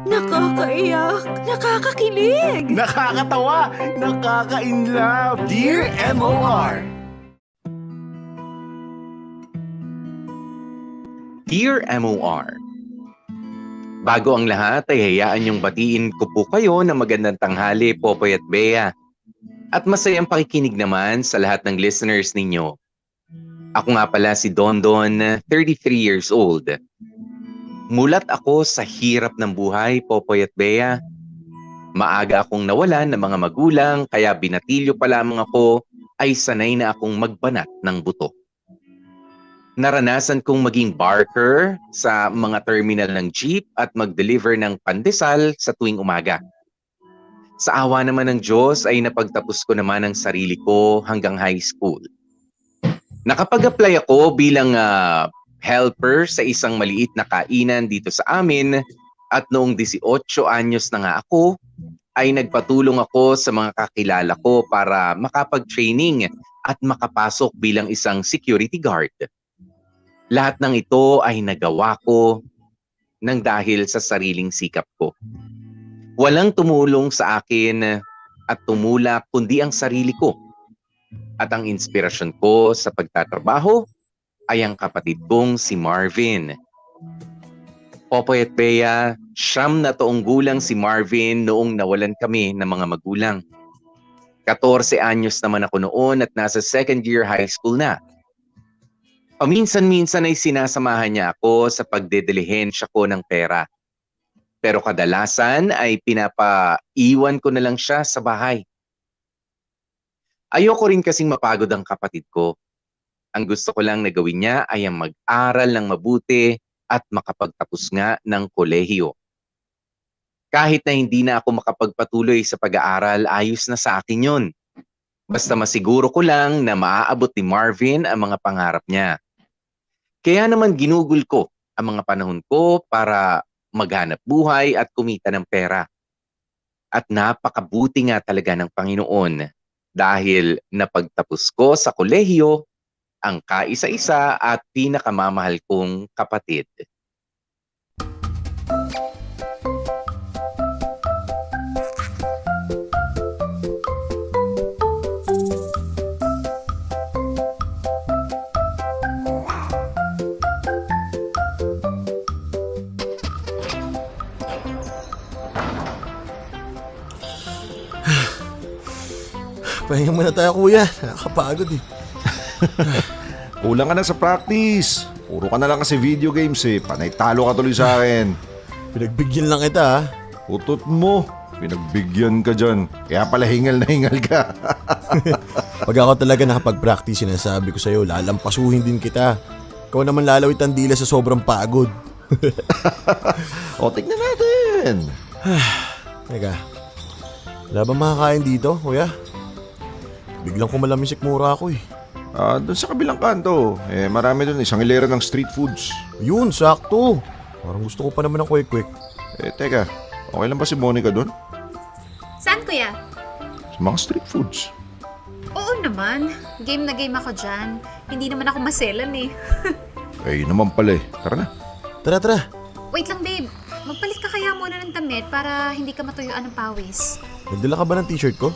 Nakakaiyak, nakakakilig. Nakakatawa, nakaka-inlove. Dear MOR. Dear MOR, bago ang lahat ay hayaan niyong batiin ko po kayo ng magandang tanghali, Popoy at Bea. At masayang pakikinig naman sa lahat ng listeners ninyo. Ako nga pala si Dondon, 33 years old. Mulat ako sa hirap ng buhay, Popoy at Bea. Maaga akong nawalan ng mga magulang, kaya binatilyo pa lamang ako ay sanay na akong magbanat ng buto. Naranasan kong maging barker sa mga terminal ng jeep at mag-deliver ng pandesal sa tuwing umaga. Sa awa naman ng Diyos ay napagtapos ko naman ang sarili ko hanggang high school. Nakapag-apply ako bilang helper sa isang maliit na kainan dito sa amin at noong 18 anyos na nga ako ay nagpatulong ako sa mga kakilala ko para makapag-training at makapasok bilang isang security guard. Lahat ng ito ay nagawa ko nang dahil sa sariling sikap ko. Walang tumulong sa akin at tumulak kundi ang sarili ko. At ang inspirasyon ko sa pagtatrabaho ay ang kapatid kong si Marvin. Popoy at Bea, 9 na taong gulang si Marvin noong nawalan kami ng mga magulang. 14 anyos naman ako noon at nasa second year high school na. Paminsan-minsan ay sinasamahan niya ako sa pagdedilihensya ko ng pera. Pero kadalasan ay pinapaiwan ko na lang siya sa bahay. Ayoko rin kasing mapagod ang kapatid ko. Ang gusto ko lang na gawin niya ay ang mag-aral ng mabuti at makapagtapos nga ng kolehiyo. Kahit na hindi na ako makapagpatuloy sa pag-aaral, ayos na sa akin yun. Basta masiguro ko lang na maaabot ni Marvin ang mga pangarap niya. Kaya naman ginugol ko ang mga panahon ko para maghanap buhay at kumita ng pera. At napakabuti nga talaga ng Panginoon dahil napagtapos ko sa kolehiyo ang kaisa-isa at pinakamamahal kong kapatid. Pahinga muna tayo, kuya. Nakakapagod eh. Kulang ka na sa practice. Puro ka na lang kasi video games eh. Panay talo ka tuloy sa akin. Pinagbigyan lang kita, ha? Utot mo. Pinagbigyan ka dyan. Kaya pala hingal na hingal ka. Pag ako talaga nakapag-practice, sinasabi ko sa'yo, lalampasuhin din kita. Ikaw naman lalawit ang dila sa sobrang pagod. O, tignan natin. Teka, wala ba makakain dito, kuya? Biglang kumalam yung sikmura ako eh. Doon sa kabilang kanto. Marami doon. Isang hilera ng street foods. Yun, sakto. Parang gusto ko pa naman ng kwek-kwek. Teka. Okay lang ba si Monica doon? Saan, kuya? Sa mga street foods. Oo naman. Game na game ako dyan. Hindi naman ako maselan eh. Yun naman pala eh. Tara na. Tara. Wait lang, babe. Magpalit ka kaya muna ng damit para hindi ka matuyuan ng pawis. Nagdala ka ba ng t-shirt ko?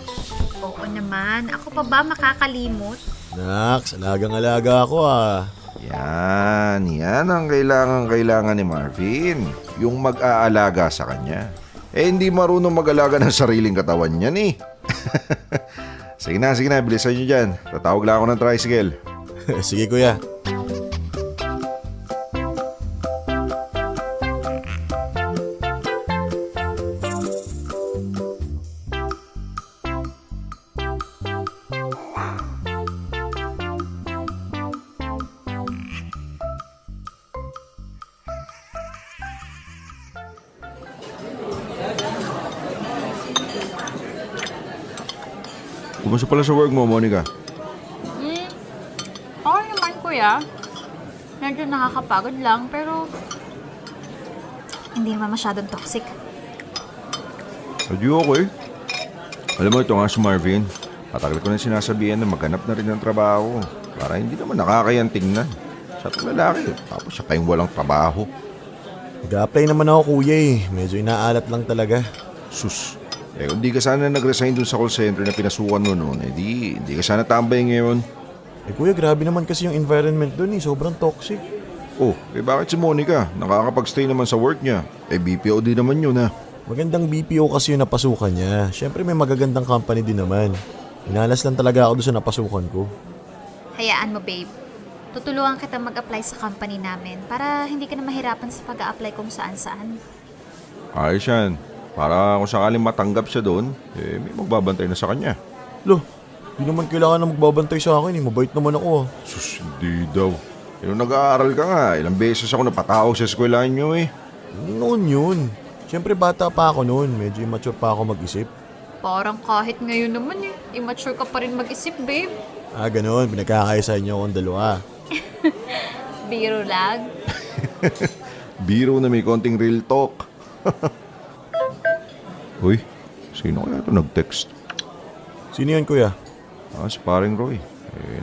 Oo naman. Ako pa ba makakalimot? Naks, alagang-alaga ako ah. Yan ang kailangan ni Marvin. Yung mag-aalaga sa kanya. Hindi marunong mag-alaga ng sariling katawan niyan eh. Sige na, bilisan nyo dyan. Tatawag lang ako ng tricycle. Sige, kuya. Kumusta pala sa work mo, Monica? Okay naman, kuya. Medyo nakakapagod lang, pero hindi naman masyadong toxic. Hindi okay. Alam mo, ito nga si Marvin. Patagal ko na sinasabihan na maghanap na rin ng trabaho. Para hindi naman nakakayang tingnan. Siya itong lalaki. Tapos siya pa yung walang trabaho. Nag-a-apply naman ako kuya eh. Medyo inaalat lang talaga. Sus. Kung di ka sana nag-resign dun sa call center na pinasukan mo noon, di ka sana tambay ngayon. Kuya, grabe naman kasi yung environment doon eh. Sobrang toxic. Oh, bakit si Monica? Nakakapag-stay naman sa work niya. BPO din naman yun ha. Magandang BPO kasi yung napasukan niya. Siyempre may magagandang company din naman. Inalas lang talaga ako doon sa napasukan ko. Hayaan mo, babe. Tutulungan kita mag-apply sa company namin para hindi ka na mahirapan sa pag-a-apply kung saan-saan. Ayos yan. Para kung sakaling matanggap siya doon, may magbabantay na sa kanya. Lo, di naman kailangan na magbabantay sa akin eh. Mabait naman ako ah. Sus, hindi daw. Nung nag-aaral ka nga, ilang beses ako napatawag sa eskwelahan nyo eh. Noon yun. Siyempre bata pa ako noon. Medyo immature pa ako mag-isip. Parang kahit ngayon naman eh. Immature ka pa rin mag-isip, babe. Ah, ganun. Pinagkakaisa niyo akong dalawa. Biro lang. Biro na may konting real talk. Uy, sino kaya ito nag-text? Sino yun kuya? Si paring Roy.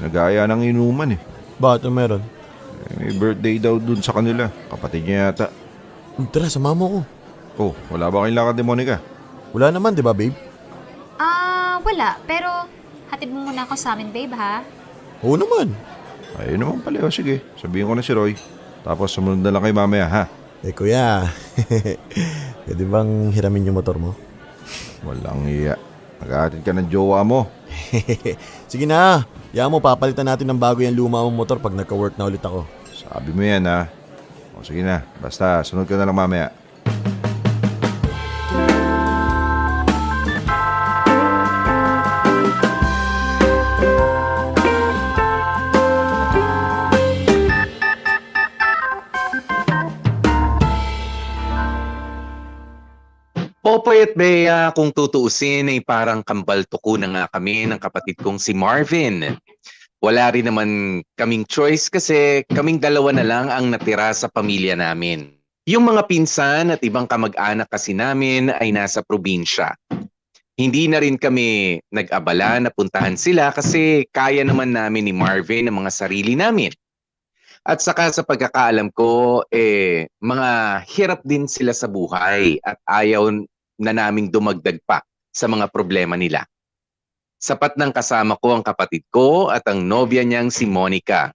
Nag-aaya ng inuman eh. Bakit ano meron? May birthday daw dun sa kanila. Kapatid niya yata. Tara, sama mo ko. Oh, wala ba kayong lakad ni Monica? Wala naman, di ba babe? Wala. Pero hatid mo muna ako sa amin, babe, ha? Oo naman. Ayun naman pala. Sige, sabihin ko na si Roy. Tapos sumunod na lang kay mamaya, ha? Kuya. Pwede bang hiramin yung motor mo? Walang iya. Nag-aatid ka ng jowa mo. Sige na. Yan mo, papalitan natin ng bago yung luma mong motor pag nagka-work na ulit ako. Sabi mo yan, ha? O sige na. Basta, sunod ka na lang mamaya. Popoy at Bea, kung tutuusin ay parang kambal tuko na nga kami ng kapatid kong si Marvin. Wala rin naman kaming choice kasi kaming dalawa na lang ang natira sa pamilya namin. Yung mga pinsan at ibang kamag-anak kasi namin ay nasa probinsya. Hindi na rin kami nag-abala na puntahan sila kasi kaya naman namin ni Marvin ang mga sarili namin. At saka sa pagkakaalam ko, mga hirap din sila sa buhay at ayaw na naming dumagdag pa sa mga problema nila. Sapat ng kasama ko ang kapatid ko at ang nobya niyang si Monica.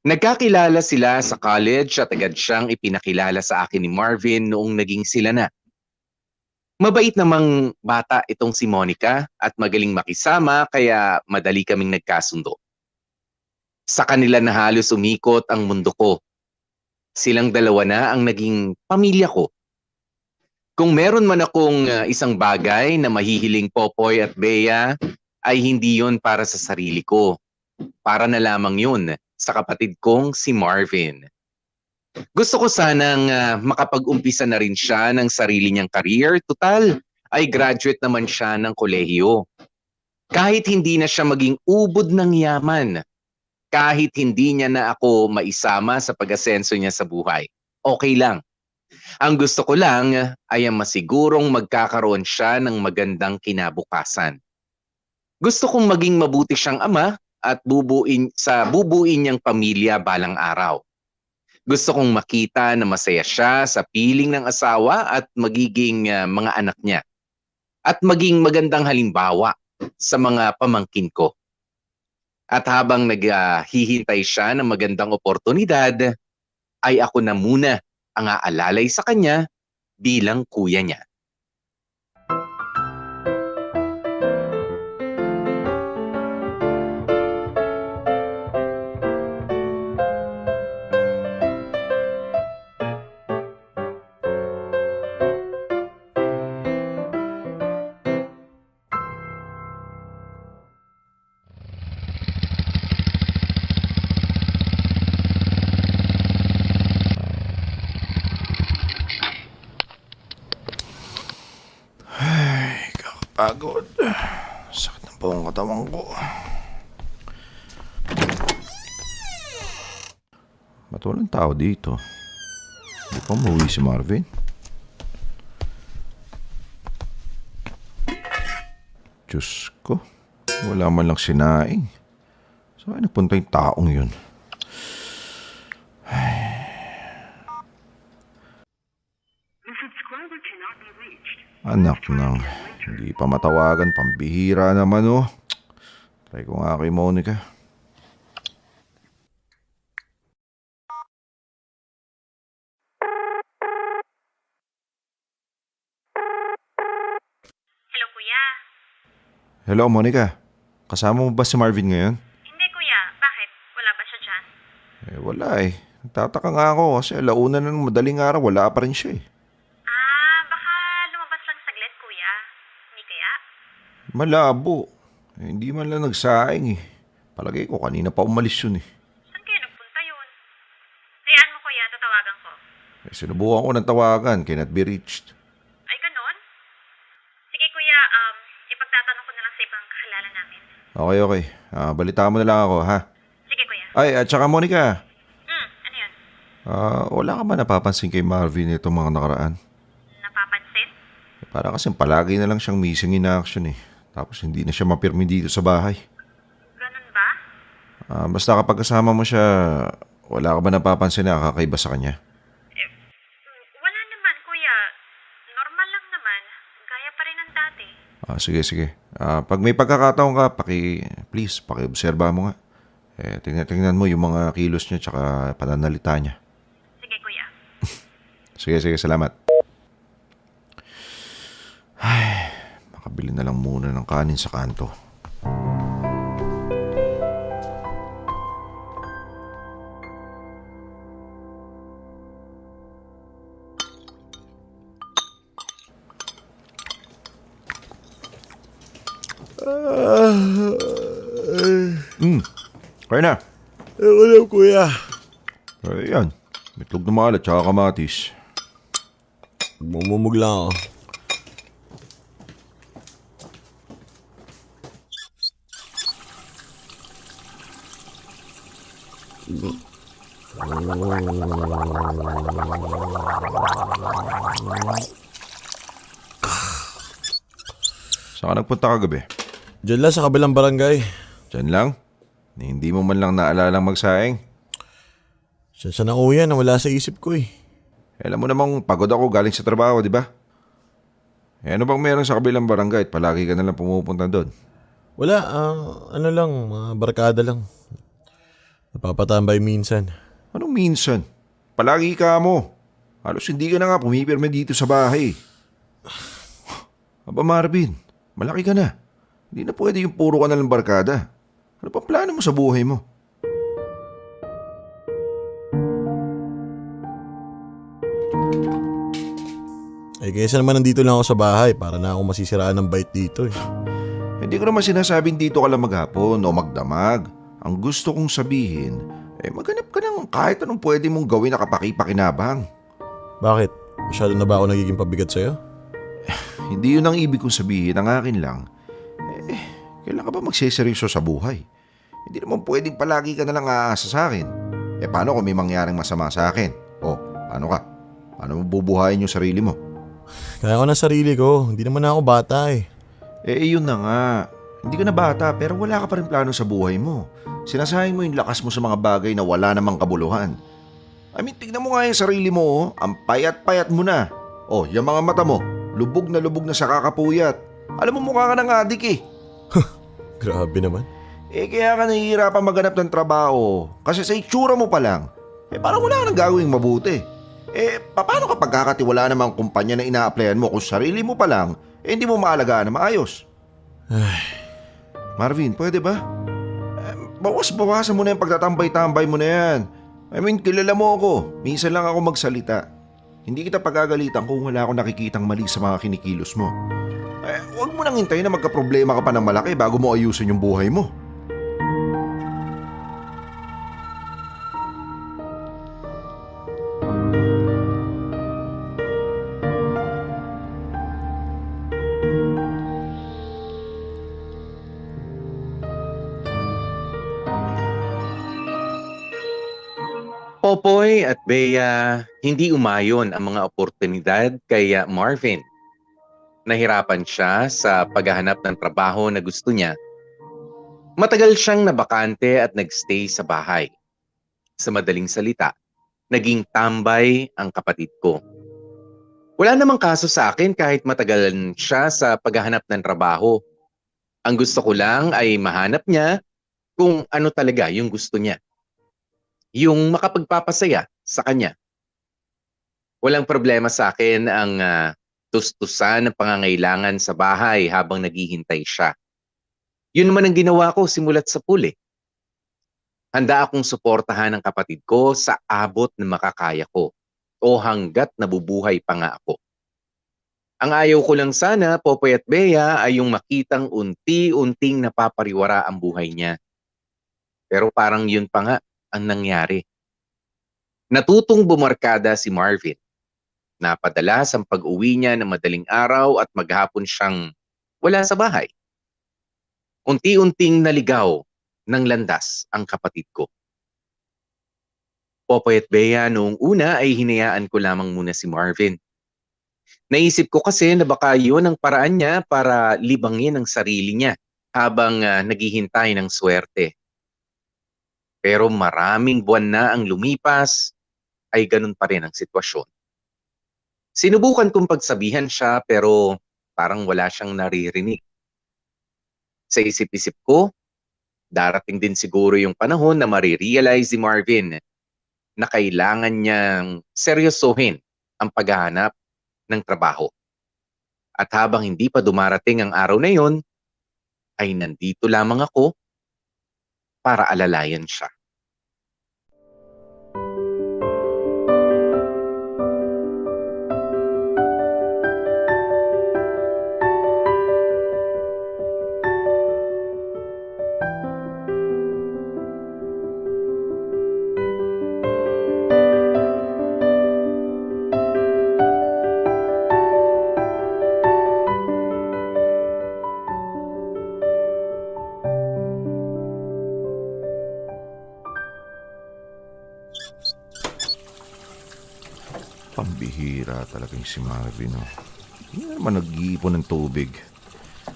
Nagkakilala sila sa college at agad siyang ipinakilala sa akin ni Marvin noong naging sila na. Mabait namang bata itong si Monica at magaling makisama kaya madali kaming nagkasundo. Sa kanila na halos umikot ang mundo ko. Silang dalawa na ang naging pamilya ko. Kung meron man akong isang bagay na mahihiling Popoy at Bea, ay hindi yon para sa sarili ko. Para na lamang yun sa kapatid kong si Marvin. Gusto ko sanang makapag-umpisa na rin siya ng sarili niyang career. Total, ay graduate naman siya ng kolehiyo. Kahit hindi na siya maging ubod ng yaman, kahit hindi niya na ako maisama sa pag-asenso niya sa buhay, okay lang. Ang gusto ko lang ay ang masigurong magkakaroon siya ng magandang kinabukasan. Gusto kong maging mabuti siyang ama at bubuin niyang pamilya balang araw. Gusto kong makita na masaya siya sa piling ng asawa at magiging mga anak niya. At maging magandang halimbawa sa mga pamangkin ko. At habang naghihintay siya ng magandang oportunidad, ay ako na muna ang aalalay sa kanya bilang kuya niya. Pagod. Sakit ng buong katawan ko. Ba't walang tao dito? Hindi pa umuwi si Marvin? Diyos ko. Wala man lang sinaing. Saan nagpunta yung taong yun? Anak ng, hindi pa matawagan, pambihira naman oh. Try ko nga kay Monica. Hello, kuya. Hello Monica, kasama mo ba si Marvin ngayon? Hindi, kuya. Bakit? Wala ba siya dyan? Wala eh. Nagtataka nga ako kasi alauna na ng madaling araw, wala pa rin siya eh. Baka lumabas lang saglit, kuya. Hindi kaya? Malabo. Hindi man lang nagsaing eh. Palagay ko kanina pa umalis yun eh. Saan kaya nagpunta yun? Hayaan mo, kuya. Tatawagan ko. Sinubukan ko ng tawagan, cannot be reached. Ay, ganon? Sige, kuya. Ipagtatanong ko na lang sa ibang kakilala namin. Okay. Balitaan mo na lang ako ha. Sige, kuya. Ay, at saka Monica. Ano yun? Wala ka ba napapansin kay Marvin itong mga nakaraan? Napapansin? Para kasi palagi na lang siyang missing in action eh. Tapos hindi na siya mapirmi dito sa bahay. Ganon ba? Basta kapag kasama mo siya, wala ka ba napapansin na kakaiba sa kanya? Wala naman, kuya. Normal lang naman. Gaya pa rin ng dati. Sige. Pag may pagkakataon ka, please, pakiobserba mo nga. Tingnan mo yung mga kilos niya tsaka pananalita niya. Sige, kuya. Sige, salamat. Ay, makabili na lang muna ng kanin sa kanto. Kaya na. Alam kuya. Ayan. Mitlog na maalat tsaka kamatis. Mumumug lang ako. Saan ka nagpunta kagabi? Diyan lang sa kabilang barangay. Diyan lang? Hindi mo man lang naalalang magsaing? Siya na kuya na wala sa isip ko eh. Alam mo namang pagod ako galing sa trabaho, di ba? Ano bang meron sa kabilang barangay at palagi ka nalang pumupunta doon? Wala, ano lang, mga barkada lang. Napapatambay minsan. Anong minsan? Palagi ka mo. Halos hindi ka na nga pumipirme dito sa bahay. Aba Marvin, malaki ka na. Hindi na pwede yung puro ka na lang barkada. Ano pa plano mo sa buhay mo? Kaysa naman nandito lang ako sa bahay para na ako masisiraan ng bait dito eh. Hindi ko naman sinasabing dito ka lang maghapon o magdamag. Ang gusto kong sabihin, maghanap ka ng kahit anong pwede mong gawin na kapaki-pakinabang. Bakit? Masyado na ba ako nagiging pabigat sa'yo? Hindi yun ang ibig kong sabihin. Ang akin lang, kailan ka ba magseseryoso sa buhay? Hindi naman pwedeng palagi ka na lang aasa sa akin. Paano kung may mangyaring masama sa akin? Paano ka? Paano mo bubuhayin yung sarili mo? Kaya ko ng sarili ko. Hindi naman ako bata eh. Yun na nga. Hindi ka na bata pero wala ka pa rin plano sa buhay mo. Sinasayang mo yung lakas mo sa mga bagay na wala namang kabuluhan. Tignan mo nga yung sarili mo, oh. Ang payat-payat mo na. Yung mga mata mo, lubog na sa kakapuyat. Alam mo mukha ka ng adik eh. Grabe naman. Kaya ka nahihirapan maghanap ng trabaho. Kasi sa itsura mo pa lang, parang wala ka nang gagawing mabuti. Paano kapag kakatiwala namang kumpanya na ina-applyan mo kung sarili mo pa lang, hindi mo maalagaan na maayos? Marvin, pwede ba? Bawas-bawasan mo na yung pagtatambay-tambay mo na yan. Kilala mo ako. Minsan lang ako magsalita. Hindi kita pagagalitan kung wala akong nakikitang mali sa mga kinikilos mo. Huwag mo nang hintayin na magka-problema ka pa ng malaki bago mo ayusin yung buhay mo. Popoy at Bea, hindi umayon ang mga oportunidad kay Marvin. Nahirapan siya sa paghahanap ng trabaho na gusto niya. Matagal siyang nabakante at nagstay sa bahay. Sa madaling salita, naging tambay ang kapatid ko. Wala namang kaso sa akin kahit matagalan siya sa paghahanap ng trabaho. Ang gusto ko lang ay mahanap niya kung ano talaga yung gusto niya. Yung makapagpapasaya sa kanya. Walang problema sa akin ang tustusan ng pangangailangan sa bahay habang naghihintay siya. Yun naman ang ginawa ko simulat sa pool eh. Handa akong suportahan ang kapatid ko sa abot na makakaya ko o hanggat nabubuhay pa nga ako. Ang ayaw ko lang sana, Popoy at Bea, ay yung makitang unti-unting napapariwara ang buhay niya. Pero parang yun pa nga ang nangyari. Natutong bumarkada si Marvin. Napadalas ang pag-uwi niya ng madaling araw at maghapon siyang wala sa bahay. Unti-unting naligaw ng landas ang kapatid ko. Popoy at Bea, noong una ay hinayaan ko lamang muna si Marvin. Naisip ko kasi na baka yun ang paraan niya para libangin ang sarili niya habang naghihintay ng swerte. Pero maraming buwan na ang lumipas, ay ganun pa rin ang sitwasyon. Sinubukan kong pagsabihan siya pero parang wala siyang naririnig. Sa isip-isip ko, darating din siguro yung panahon na marirealize si Marvin na kailangan niyang seryosohin ang paghahanap ng trabaho. At habang hindi pa dumarating ang araw na yon, ay nandito lamang ako para alalayan siya. Pambihira talaga yung si Marvin. Oh. Hindi na naman nag-iipon ng tubig.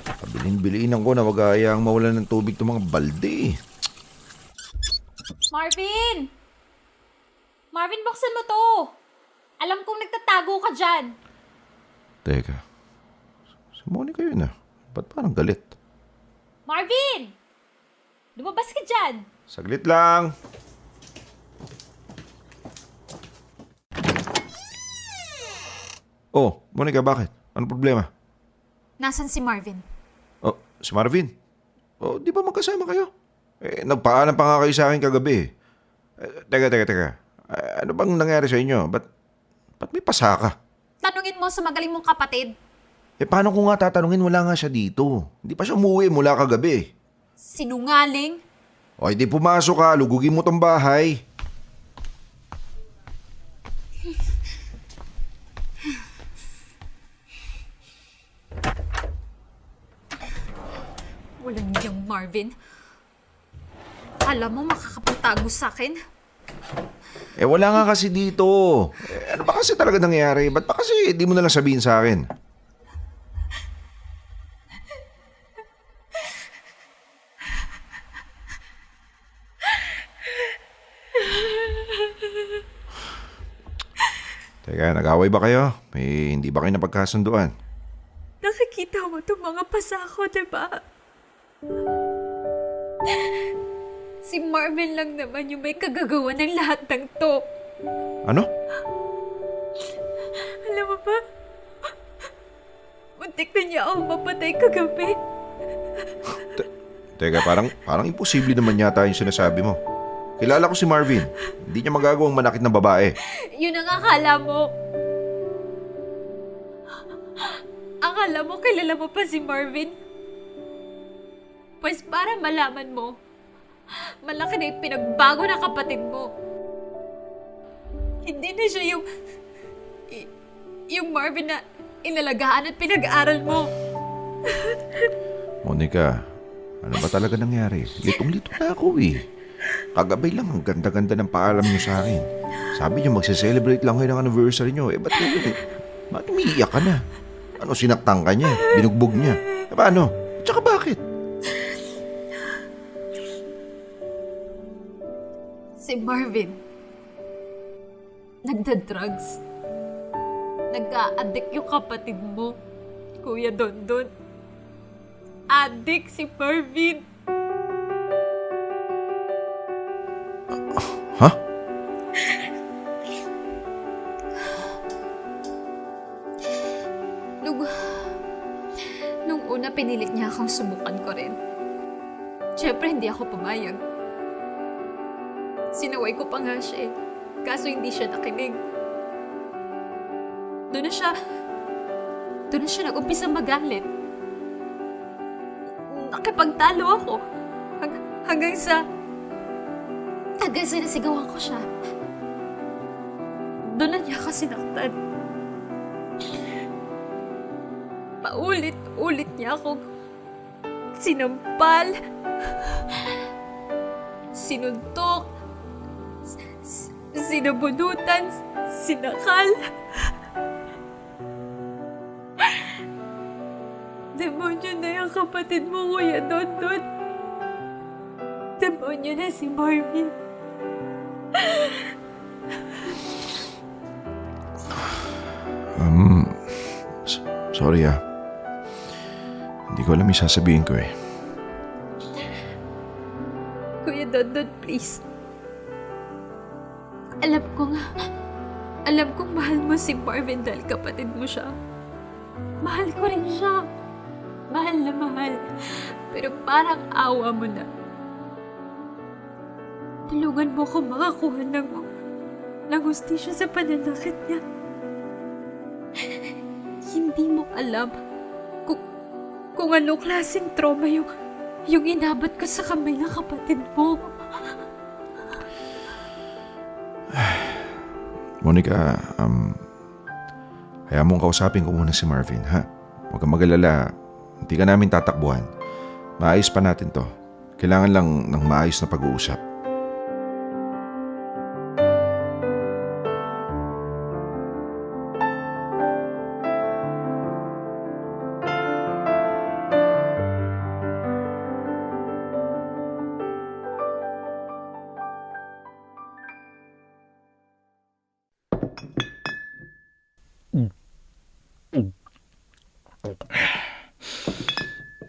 Pabilin-bilinan ko na wag ayaang mawalan ng tubig itong mga balde. Marvin! Marvin, buksan mo to! Alam kong nagtatago ka dyan. Teka, si Monica yun ah. Ba't parang galit? Marvin! Lumabas ka dyan! Saglit lang. Oh, Monica, bakit? Anong problema? Nasaan si Marvin? Oh, si Marvin. Oh, di ba magkasama kayo? Nagpaalam pa nga kayo sa akin kagabi. Teka. Ano bang nangyari sa inyo? Ba't may pasaka? Tanungin mo sa magaling mong kapatid. Paano ko nga tatanungin? Wala nga siya dito. Hindi pa siya umuwi mula kagabi. Sinungaling. O, di pumasok ka. Lugugin mo tong bahay. Walang niyang Marvin. Alam mo, makakapagtago sa akin. Wala nga kasi dito. Ano ba kasi talaga nangyayari? Ba't ba kasi di mo na lang sabihin sa akin? Teka, nag-away ba kayo? Hindi ba kayo napagkasunduan? Nakikita mo itong mga pasako, diba? Si Marvin lang naman yung may kagagawa ng lahat ng to. Ano? Alam mo ba? Muntik na niya ako mapatay kagabi. Teka, parang imposible naman yata yung sinasabi mo. Kilala ko si Marvin. Hindi niya magagawang manakit ng babae. Yun ang akala mo. Akala mo kilala mo pa si Marvin? Pues para malaman mo, malaki na yung pinagbago ng kapatid mo. Hindi na siya yung Marvin na inalagaan at pinag-aaral mo. Monica, ano ba talaga nangyari? Litong-lito na ako eh. Kagabi lang, ang ganda-ganda ng paalam niyo sa akin. Sabi niyo magse-celebrate lang kayo ng anniversary niyo. Ba't umiiyak ka na? Ano, sinaktan ka niya? Binugbog niya? Paano? Tsaka bakit? Si Marvin, nagda-drugs. Nag-a-addict yung kapatid mo, Kuya Dondon. Addict si Marvin. Ha? Nung una, pinilit niya akong subukan ko rin. Siyempre, hindi ako pumayag. Sinaway ko pa nga siya eh. Kaso hindi siya nakinig. Doon na siya nag-umpisa magalit. Nakipagtalo ako. Hanggang sa nasigawan ko siya. Doon na niya ako sinaktan. Paulit-ulit niya akong sinampal, sinuntok, sinabunutan, sinakal. Demonyo na yung kapatid mo, Kuya Dondon. Demonyo na si Marvin. Sorry ah. Hindi ko alam yung sasabihin ko eh. Kuya Dondon, please. Alam kong mahal mo si Marvin dahil kapatid mo siya. Mahal ko rin siya. Mahal na mahal. Pero parang awa mo na. Tulungan mo ko makakuha ng hustisya sa pananakit niya. Hindi mo alam kung anong klaseng trauma yung inabot ko sa kamay ng kapatid mo. Monica, hayaan mong kausapin ko muna si Marvin, ha? Huwag kang mag-alala. Hindi ka namin tatakbuhan. Maayos pa natin to. Kailangan lang ng maayos na pag-uusap.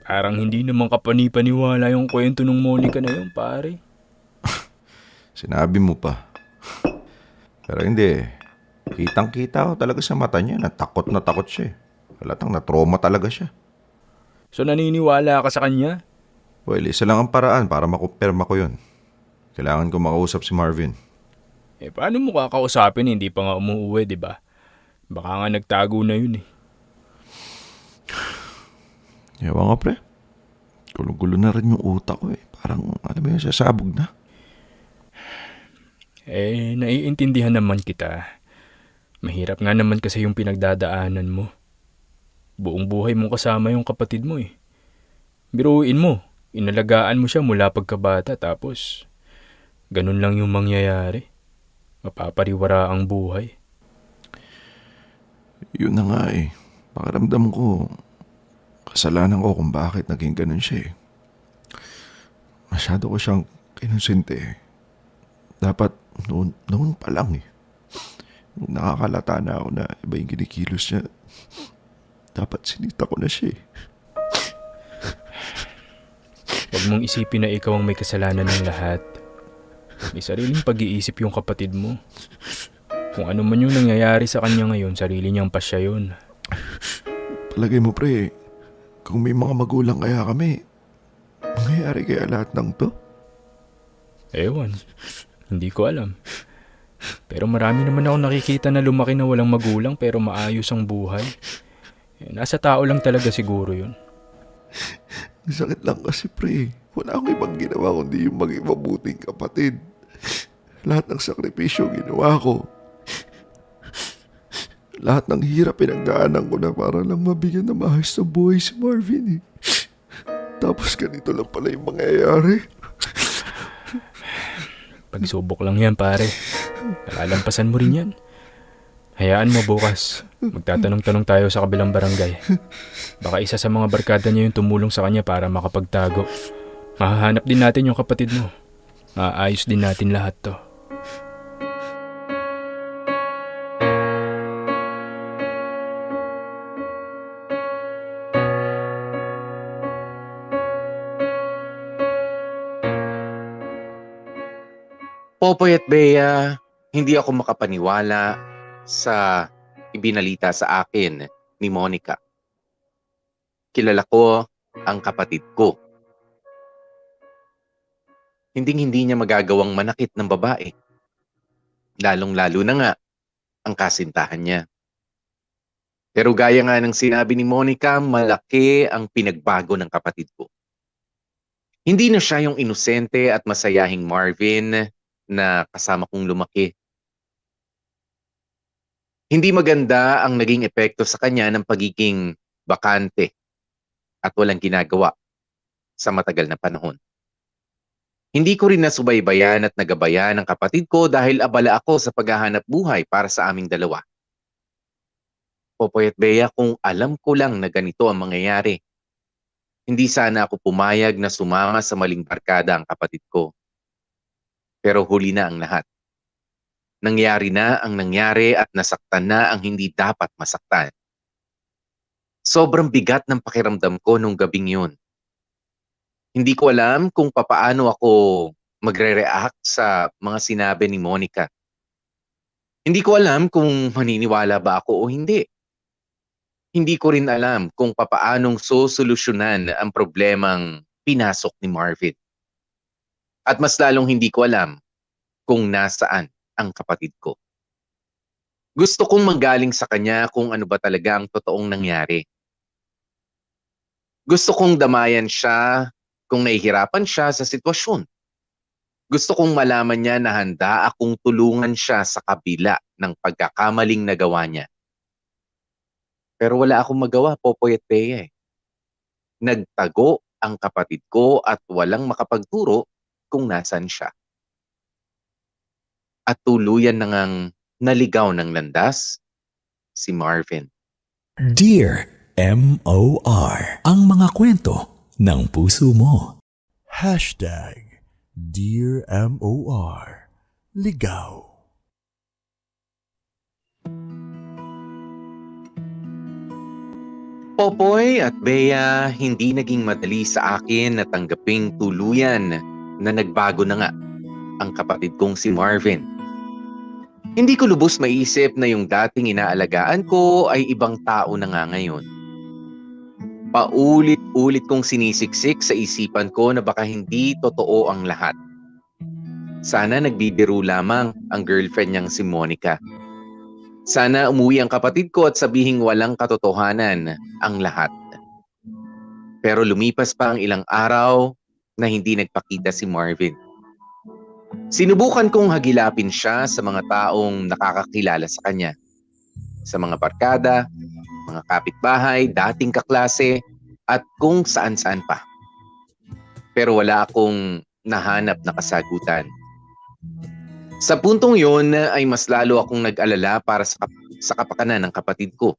Parang hindi naman kapani-paniwala yung kwento ng Monica na yun, pare. Sinabi mo pa. Pero hindi. Kitang-kita ko talaga sa mata niya na takot siya. Halatang na-trauma talaga siya. So naniniwala ka sa kanya? Well, isa lang ang paraan para makumpirma ko yun. Kailangan ko makausap si Marvin. Paano mo kakausapin hindi pa nga umuuwi, di ba? Baka nga nagtago na yun eh. Ewan nga pre. Gulo-gulo na rin yung utak ko eh. Parang alam mo yun, sasabog na. Naiintindihan naman kita. Mahirap nga naman kasi yung pinagdadaanan mo. Buong buhay mo kasama yung kapatid mo eh. Biruin mo, inalagaan mo siya mula pagkabata tapos ganun lang yung mangyayari. Mapapariwara ang buhay. Yun na nga eh. Pakiramdam ko, kasalanan ko kung bakit naging ganun siya eh. Masyado ko siyang kinonsente eh. Dapat noon pa lang eh. Nung nakakalata na ako na iba yung kinikilos niya, dapat sinita ko na siya eh. Huwag mong isipin na ikaw ang may kasalanan ng lahat. May sariling pag-iisip yung kapatid mo. Kung ano man yung nangyayari sa kanya ngayon, sarili niyang pasya yun. Palagay mo pre, kung may mga magulang kaya kami, mangyayari kaya lahat ng to? Ewan, hindi ko alam. Pero marami naman ako nakikita na lumaki na walang magulang pero maayos ang buhay. Nasa tao lang talaga siguro yun. Sakit lang kasi pre, wala akong ibang ginawa kundi yung maging mabuting kapatid. Lahat ng sakripisyo ginawa ko. Lahat ng hirap pinagdaanan ko na para lang mabigyan ng maayos na buhay si Marvin eh. Tapos ganito lang pala yung mangyayari. Pagsubok lang yan pare. Nakalampasan mo rin yan. Hayaan mo bukas. Magtatanong-tanong tayo sa kabilang barangay. Baka isa sa mga barkada niya yung tumulong sa kanya para makapagtago. Mahahanap din natin yung kapatid mo. Maayos din natin lahat to. Popoy at Bea, hindi ako makapaniwala sa ibinalita sa akin ni Monica. Kilala ko ang kapatid ko. Hindi niya magagawang manakit ng babae. Lalong-lalo na nga ang kasintahan niya. Pero gaya nga ng sinabi ni Monica, malaki ang pinagbago ng kapatid ko. Hindi na siya yung inosente at masayahing Marvin na kasama kong lumaki. Hindi maganda ang naging epekto sa kanya ng pagiging bakante at walang ginagawa sa matagal na panahon. Hindi ko rin nasubaybayan at nagabayan ang kapatid ko dahil abala ako sa paghahanap buhay para sa aming dalawa. Popoy at Bea, kung alam ko lang na ganito ang mangyayari, hindi sana ako pumayag na sumama sa maling barkada ang kapatid ko. Pero huli na ang lahat. Nangyari na ang nangyari at nasaktan na ang hindi dapat masaktan. Sobrang bigat ng pakiramdam ko nung gabing yun. Hindi ko alam kung papaano ako magre-react sa mga sinabi ni Monica. Hindi ko alam kung maniniwala ba ako o hindi. Hindi ko rin alam kung papaanong sosolusyonan ang problemang pinasok ni Marvin. At mas lalong hindi ko alam kung nasaan ang kapatid ko. Gusto kong manggaling sa kanya kung ano ba talaga ang totoong nangyari. Gusto kong damayan siya kung nahihirapan siya sa sitwasyon. Gusto kong malaman niya na handa akong tulungan siya sa kabila ng pagkakamaling nagawa niya. Pero wala akong magawa, Popoy at Bea. Nagtago ang kapatid ko at walang makapagturo kung nasan siya. At tuluyan na ngang naligaw ng landas si Marvin. Dear M.O.R. Ang mga kwento ng puso mo. Dear M.O.R. Ligaw. Popoy at Bea, hindi naging madali sa akin na tanggaping tuluyan na nagbago na nga ang kapatid kong si Marvin. Hindi ko lubos maisip na yung dating inaalagaan ko ay ibang tao na nga ngayon. Paulit-ulit kong sinisiksik sa isipan ko na baka hindi totoo ang lahat. Sana nagbibiro lamang ang girlfriend niyang si Monica. Sana umuwi ang kapatid ko at sabihing walang katotohanan ang lahat. Pero lumipas pa ang ilang araw na hindi nagpakita si Marvin. Sinubukan kong hagilapin siya sa mga taong nakakakilala sa kanya. Sa mga barkada, mga kapitbahay, dating kaklase, at kung saan-saan pa. Pero wala akong nahanap na kasagutan. Sa puntong yun ay mas lalo akong nag-alala para sa kapakanan ng kapatid ko.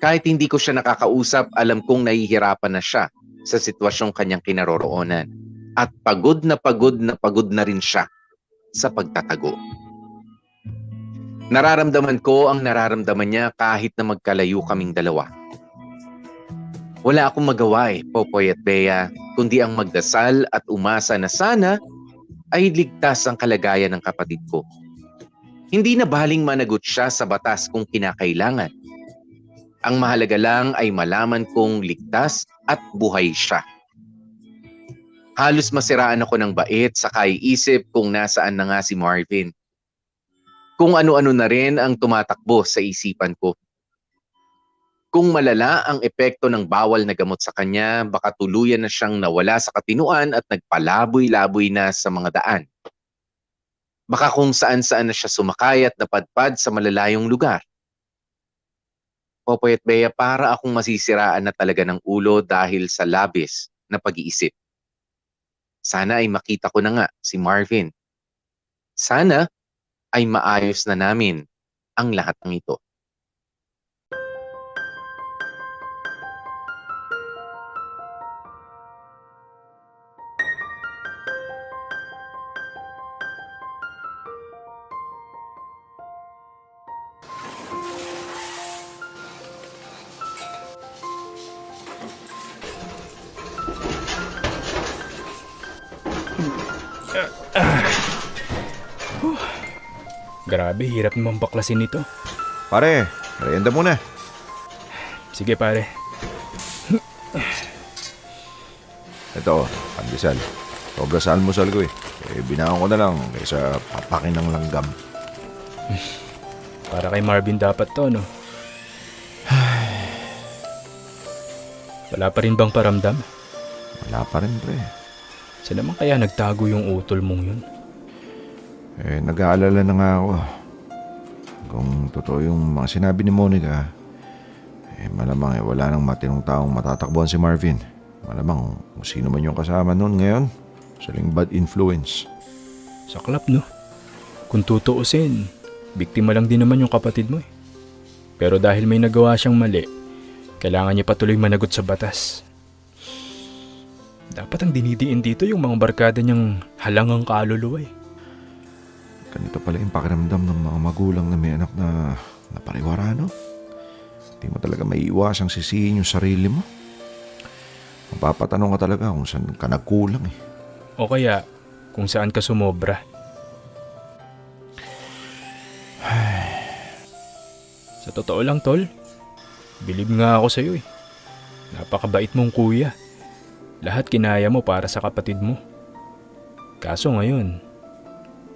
Kahit hindi ko siya nakakausap, alam kong nahihirapan na siya sa sitwasyong kanyang kinaroroonan. At pagod na rin siya sa pagtatago. Nararamdaman ko ang nararamdaman niya kahit na magkalayo kaming dalawa. Wala akong magawa Popoy at Bea, kundi ang magdasal at umasa na sana ay ligtas ang kalagayan ng kapatid ko. Hindi na baling managot siya sa batas kung kinakailangan. Ang mahalaga lang ay malaman kong ligtas at buhay siya. Halos masiraan ako ng bait sa kaiisip kung nasaan na nga si Marvin. Kung ano-ano na rin ang tumatakbo sa isipan ko. Kung malala ang epekto ng bawal na gamot sa kanya, baka tuluyan na siyang nawala sa katinuan at nagpalaboy-laboy na sa mga daan. Baka kung saan-saan na siya sumakay at napadpad sa malalayong lugar. Popoy at Bea, para akong masisiraan na talaga ng ulo dahil sa labis na pag-iisip. Sana ay makita ko na nga si Marvin. Sana ay maayos na namin ang lahat ng ito. Grabe, hirap naman baklasin ito. Pare, merienda muna. Sige pare. Ito, pandesal. Sobra sa almusal ko eh. Binaon ko na lang kaysa papakin ng langgam. Para kay Marvin dapat to, no? Wala pa rin bang paramdam? Wala pa rin, pre. Saan naman kaya nagtago yung utol mong yun? Nag-aalala na nga ako. Kung totoo yung mga sinabi ni Monica, malamang wala nang matinong taong matatakbuhan si Marvin. Malamang kung sino man yung kasama nun ngayon, saling bad influence. Saklap, no? Kung tutuusin, biktima lang din naman yung kapatid mo eh. Pero dahil may nagawa siyang mali, kailangan niya patuloy managot sa batas. Dapat ang dinidiin dito yung mga barkada niyang halangang kaluluwa eh. Ganito pala yung pakiramdam ng mga magulang na may anak na pariwara, no? Hindi mo talaga maiiwasang sisihin yung sarili mo. Mapapatanong ka talaga kung saan ka nagkulang eh. O kaya, kung saan ka sumobra. Sa totoo lang, tol, bilib nga ako sa'yo eh. Napakabait mong kuya. Lahat kinaya mo para sa kapatid mo. Kaso ngayon,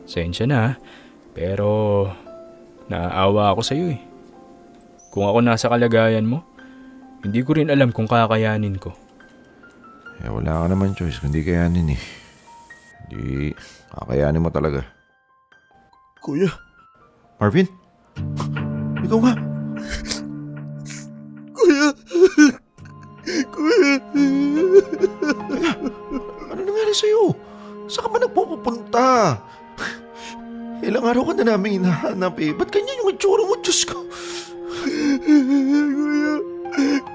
sensya na, pero naaawa ako sa'yo eh. Kung ako nasa kalagayan mo, hindi ko rin alam kung kakayanin ko. Wala ka naman choice kundi kayanin eh. Hindi kakayanin mo talaga. Kuya, Marvin? Ikaw nga. kuya, kuya. Teka, ano nangyari sa'yo? Saan ka ba nagpupunta? Ilang araw ka na namin hinahanap eh. Ba't ganyan yung itsura mo, Diyos ko?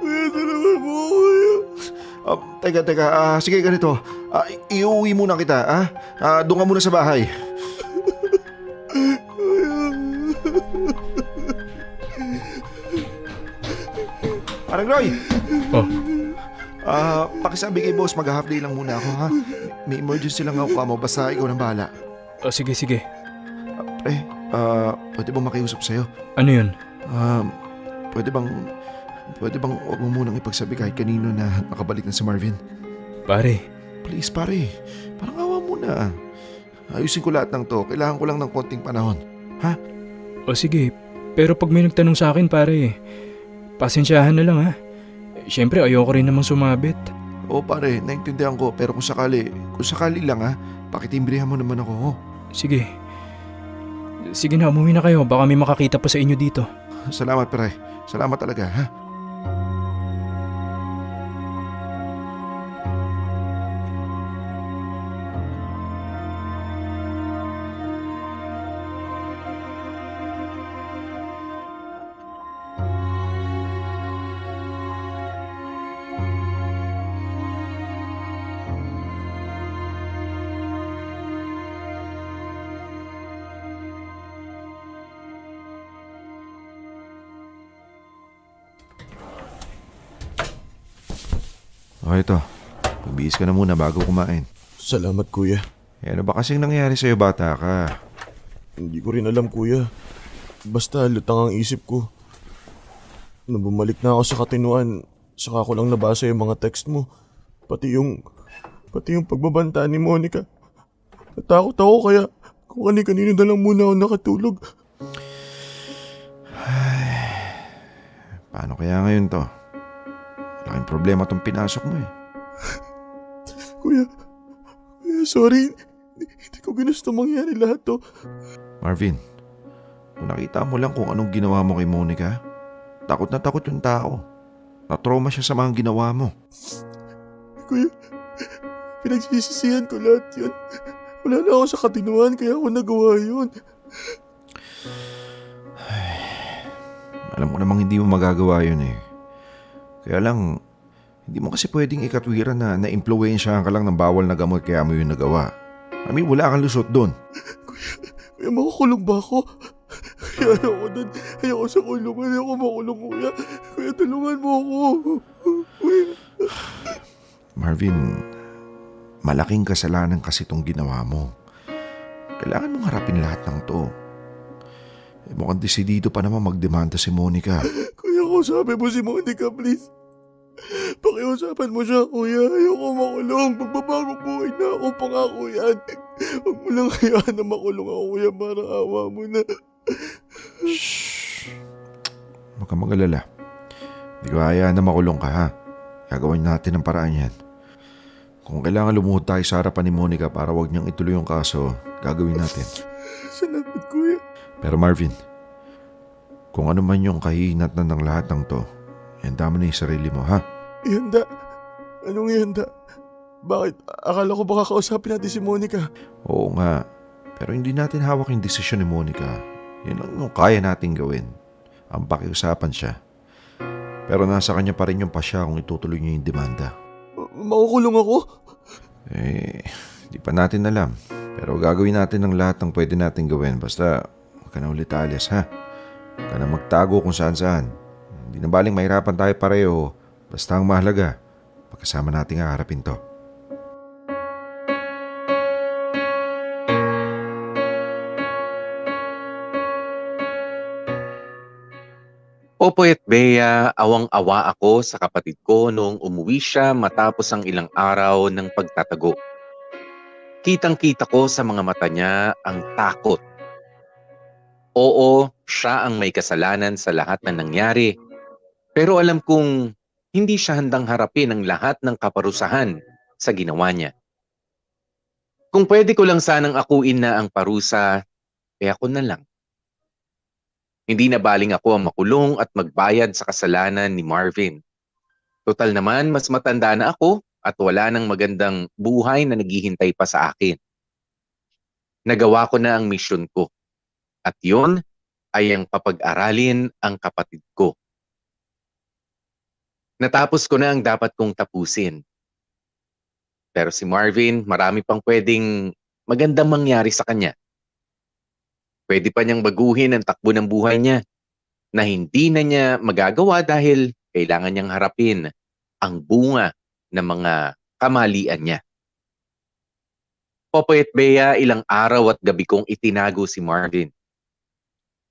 Kuya, tulungan mo ako, kuya. Teka, sige ganito. Iuwi muna kita, doon ka muna sa bahay. Parang Roy! Oh, Pakisabi kay boss, mag-half day lang muna ako, ha? May emergency lang ako mo, basta ikaw nang bahala. sige. Pre, pwede bang makiusap sa'yo? Ano yun? Pwede bang huwag mo munang ipagsabi kahit kanino na nakabalik na si Marvin? Pare, Please, pare. Parang awa muna. Ayusin ko lahat ng to. Kailangan ko lang ng konting panahon. Ha? o sige. Pero pag may nagtanong sa akin, pare, pasensyahan na lang ha. Siyempre, ayoko rin namang sumabit. Oo, pare. Naintindihan ko. Pero kung sakali lang, pakitimbrehan mo naman ako. Oh. Sige. Sige na, umuwi na kayo. Baka may makakita pa sa inyo dito. Salamat, pare. Salamat talaga, ha? O ito, pagbihis ka na muna bago kumain. Salamat, kuya. Ano ba kasing nangyari sa'yo, bata ka? Hindi ko rin alam, kuya. Basta lutang ang isip ko. Nung bumalik na ako sa Katinuan, saka ko lang nabasa yung mga text mo. Pati yung pagbabanta ni Monica. Natakot ako kaya kung kanino na lang muna ako nakatulog. Paano kaya ngayon to? Malaking problema tong pinasok mo eh. Kuya, sorry. Hindi ko ginusto mangyari lahat to. Marvin, kung nakita mo lang kung anong ginawa mo kay Monica, takot na takot yung tao. Na-trauma siya sa mga ginawa mo. Kuya, pinagsisisihan ko lahat yun. Wala na ako sa Katinuan kaya ako nagawa yun. Alam ko namang hindi mo magagawa yun eh. Kaya lang, hindi mo kasi pwedeng ikatwiran na na-impluensyahan ka lang ng bawal na gamot kaya mo yun nagawa. I mean, wala kang lusot doon. Kuya, makukulong ba ako? Kaya ayoko doon. Ayoko sa kulungan. Ayoko makulong, kuya. Kuya, tulungan mo ako. Kuya. Marvin, malaking kasalanan kasi itong ginawa mo. Kailangan mong harapin lahat ng to. Mukhang desidido pa naman magdemanda si Monica. Kuya, kausapin mo si Monica, please. Pakiusapan mo siya, kuya. Ayoko makulong. Magbabagong buhay na ako, pangako yan. Huwag mo lang hayaan na makulong ako, kuya. Parang awa mo na. Shhh. Huwag kang mag-alala. Hindi ko hayaan na makulong ka, ha? Gagawin natin ang paraan yan. Kung kailangan lumuhod tayo sa harapan ni Monica para wag niyang ituloy yung kaso, gagawin natin. Salamat, kuya. Pero Marvin, kung ano man yung kahinatnan ng lahat ng to, ihanda mo na yung sarili mo, ha? Ihanda? Anong ihanda? Bakit? Akala ko baka kausapin natin si Monica. Oo nga, pero hindi natin hawak yung desisyon ni Monica. Yun lang yung kaya natin gawin. Ang pakiusapan siya. Pero nasa kanya pa rin yung pasya kung itutuloy niya yung demanda. Makukulong ako? Di pa natin alam. Pero gagawin natin ang lahat ng pwede natin gawin. Basta huwag ka na ulit alis, ha? Huwag ka na magtago kung saan-saan. Hindi na baling mahirapan tayo pareho. Basta ang mahalaga, pagkasama nating haharapin to. Popoy at Bea, awang-awa ako sa kapatid ko noong umuwi siya matapos ang ilang araw ng pagtatago. Kitang-kita ko sa mga mata niya ang takot. Oo, siya ang may kasalanan sa lahat na nangyari. Pero alam kong hindi siya handang harapin ang lahat ng kaparusahan sa ginawa niya. Kung pwede ko lang sanang akuin na ang parusa, ako na lang. Hindi na baling ako ang makulong at magbayad sa kasalanan ni Marvin. Total naman, mas matanda na ako at wala nang magandang buhay na naghihintay pa sa akin. Nagawa ko na ang misyon ko. At yun ay ang papag-aralin ang kapatid ko. Natapos ko na ang dapat kong tapusin. Pero si Marvin, marami pang pwedeng magandang mangyari sa kanya. Pwede pa niyang baguhin ang takbo ng buhay niya na hindi na niya magagawa dahil kailangan niyang harapin ang bunga ng mga kamalian niya. Popoy at Bea, ilang araw at gabi kong itinago si Marvin.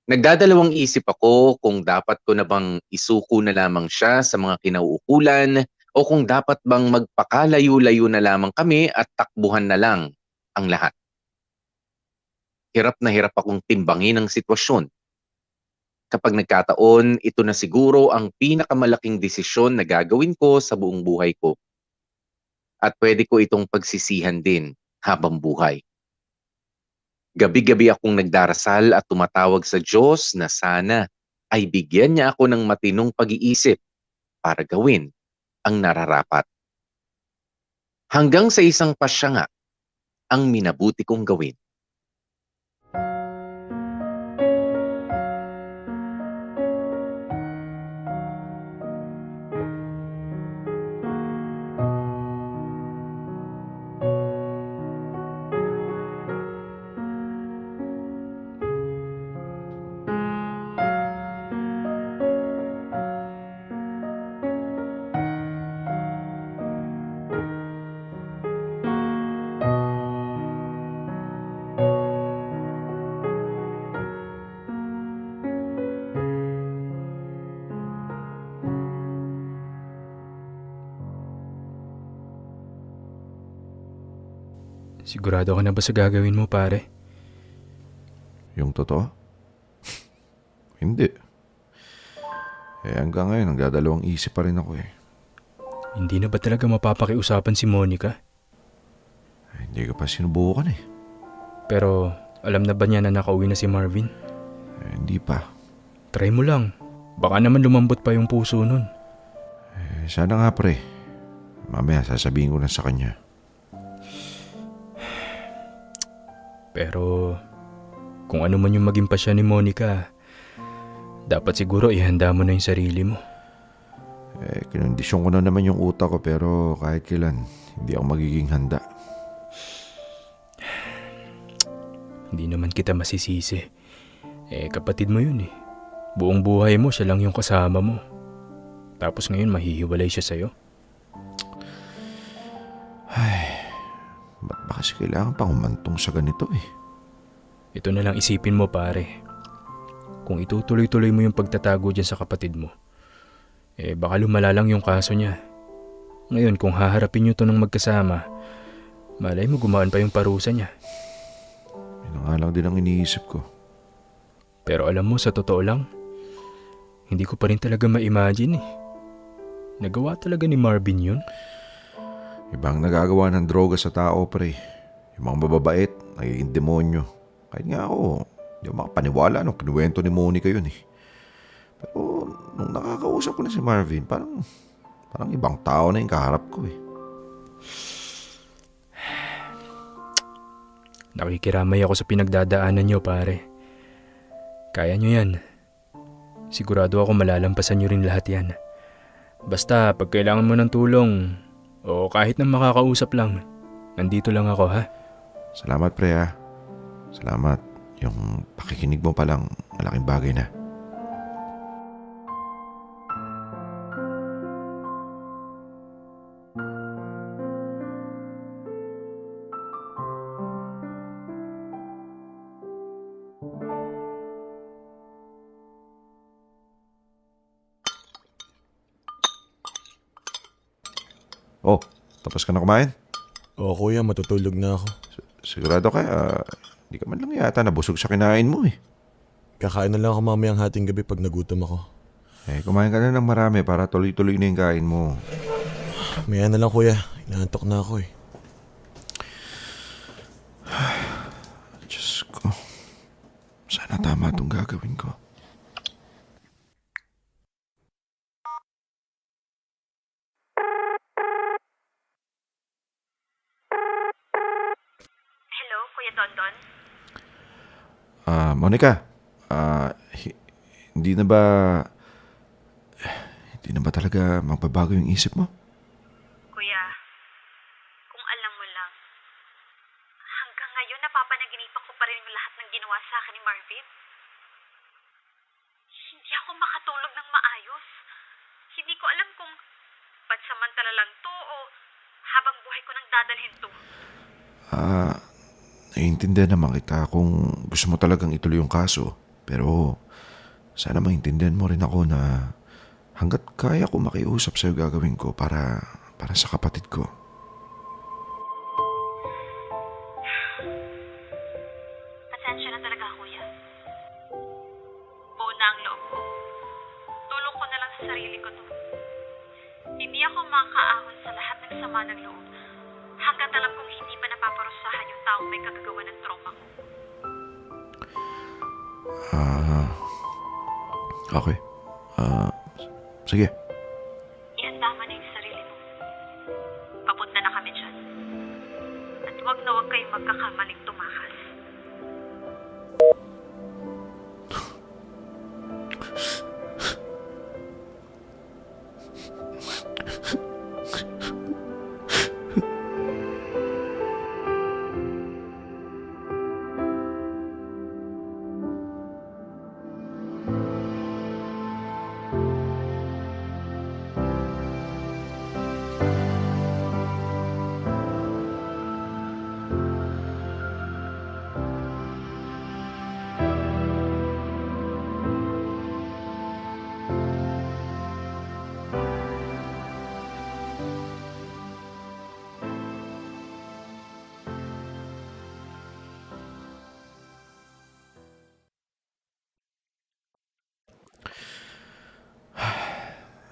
Nagdadalawang isip ako kung dapat ko na bang isuko na lamang siya sa mga kinauukulan o kung dapat bang magpakalayo-layo na lamang kami at takbuhan na lang ang lahat. Hirap na hirap akong timbangin ang sitwasyon. Kapag nagkataon, ito na siguro ang pinakamalaking desisyon na gagawin ko sa buong buhay ko. At pwede ko itong pagsisihan din habang buhay. Gabi-gabi akong nagdarasal at tumatawag sa Diyos na sana ay bigyan niya ako ng matinong pag-iisip para gawin ang nararapat. Hanggang sa isang pasya nga ang minabuti kong gawin. Sigurado ka na ba sa gagawin mo, pare? Yung totoo? Hindi. Hanggang ngayon, nagdadalawang isip pa rin ako eh. Hindi na ba talaga mapapakiusapan si Monica? Hindi ko pa sinubukan eh. Pero alam na ba niya na nakauwi na si Marvin? Hindi pa. Try mo lang. Baka naman lumambot pa yung puso nun. Sana nga pre. Mamaya sasabihin ko na sa kanya. Pero kung ano man yung maging pasya ni Monica, dapat siguro ihanda mo na yung sarili mo. Kinondisyon ko na naman yung utak ko pero kahit kailan, hindi ako magiging handa. Hindi naman kita masisisi. Kapatid mo yun eh. Buong buhay mo, siya lang yung kasama mo. Tapos ngayon mahihiwalay siya sa'yo. Ba't ba kasi kailangan pang humantong sa ganito eh? Ito na lang isipin mo pare. Kung itutuloy-tuloy mo yung pagtatago dyan sa kapatid mo, baka lumala lang yung kaso niya. Ngayon, kung haharapin nyo to ng magkasama, malay mo gumaan pa yung parusa niya. Yun nga lang din ang iniisip ko. Pero alam mo, sa totoo lang, hindi ko pa rin talaga ma-imagine eh. Nagawa talaga ni Marvin yun? Ibang nagagawa ng droga sa tao, pre. Yung mga mababait, nagiging demonyo. Kahit nga ako, hindi ako makapaniwala nung kinuwento ni Monica yun eh. Pero nung nakakausap ko na si Marvin, parang ibang tao na yung kaharap ko eh. Nakikiramay ako sa pinagdadaanan nyo, pare. Kaya nyo yan. Sigurado ako malalampasan nyo rin lahat yan. Basta, pag kailangan mo ng tulong, o kahit na makakausap lang, nandito lang ako, ha? Salamat, pre, ha. Salamat. Yung pakikinig mo palang malaking bagay na. Oh, tapos ka na kumain? Oo kuya, matutulog na ako. Sigurado ka, di ka man lang yata nabusog sa kinain mo eh. Kakain na lang ako mamayang hating gabi pag nagutom ako. Kumain ka na ng marami para tuloy-tuloy na yung kain mo. Maya na lang kuya, inaantok na ako eh. Diyos ko, sana tama itong gagawin ko. Hello, Kuya Dondon? Monica, hindi na ba talaga magbabago yung isip mo? Kuya, kung alam mo lang, hanggang ngayon napapanaginipan ko pa rin yung lahat ng ginawa sa akin ni Marvin. Hindi ako makatulog ng maayos. Hindi ko alam kung pansamantala lang to o habang buhay ko nang dadalhin to. Naiintindihan naman kita kung gusto mo talagang ituloy yung kaso. Pero sana maintindihan mo rin ako na hanggat kaya ko makiusap sa'yo gagawin ko para sa kapatid ko. Pasensya na talaga, Kuya. Buo na ang loob ko. Tulong ko na lang sa sarili ko to. Hindi ako makaahon sa lahat ng sama ng loob hanggat alam kong hindi pa napaparusahan yung taong may kagagawa ng trauma ko. Okay. Sige. Ihanda mo na yung sarili mo. Papunta na kami dyan. At huwag na huwag kayong magkakamaling tumakas.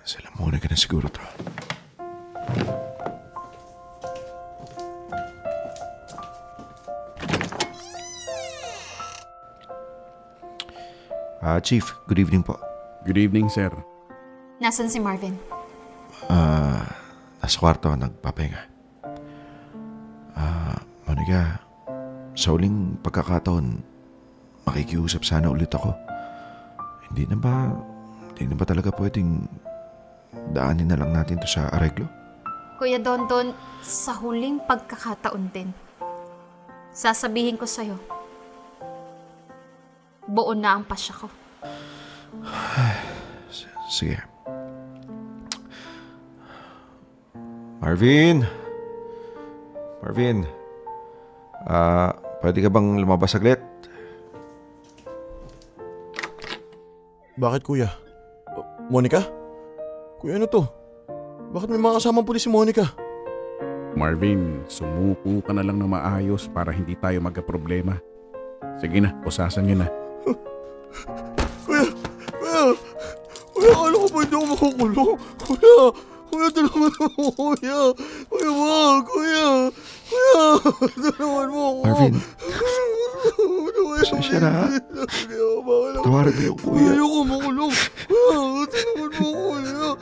Sila muna ka na siguro to. Chief, good evening po. Good evening, sir. Nasaan si Marvin? Nasa kwarto, nagpapahinga. Monica, sa uling pagkakataon, makikiusap sana ulit ako. Hindi na ba talaga pwedeng daanin na lang natin to sa areglo? Kuya Dondon, sa huling pagkakataon din, sasabihin ko sa'yo, buo na ang pasya ko. Sige. Marvin, pwede ka bang lumabas saglit? Bakit kuya? Monica? Kuya, ano to? Bakit may mga kasamang pulis si Monica? Marvin, sumuko ka na lang na maayos para hindi tayo magka-problema. Sige na, pusasan nyo na. Kuya! Akala ko ba hindi ako makukulong? Kuya, tulungan mo, kuya! Kuya, wag! Kuya! Tulungan mo ako! Marvin, pasensya na ha. Tawaran mo yung kuya. Ayoko makulong! Kuya, tulungan mo, kuya!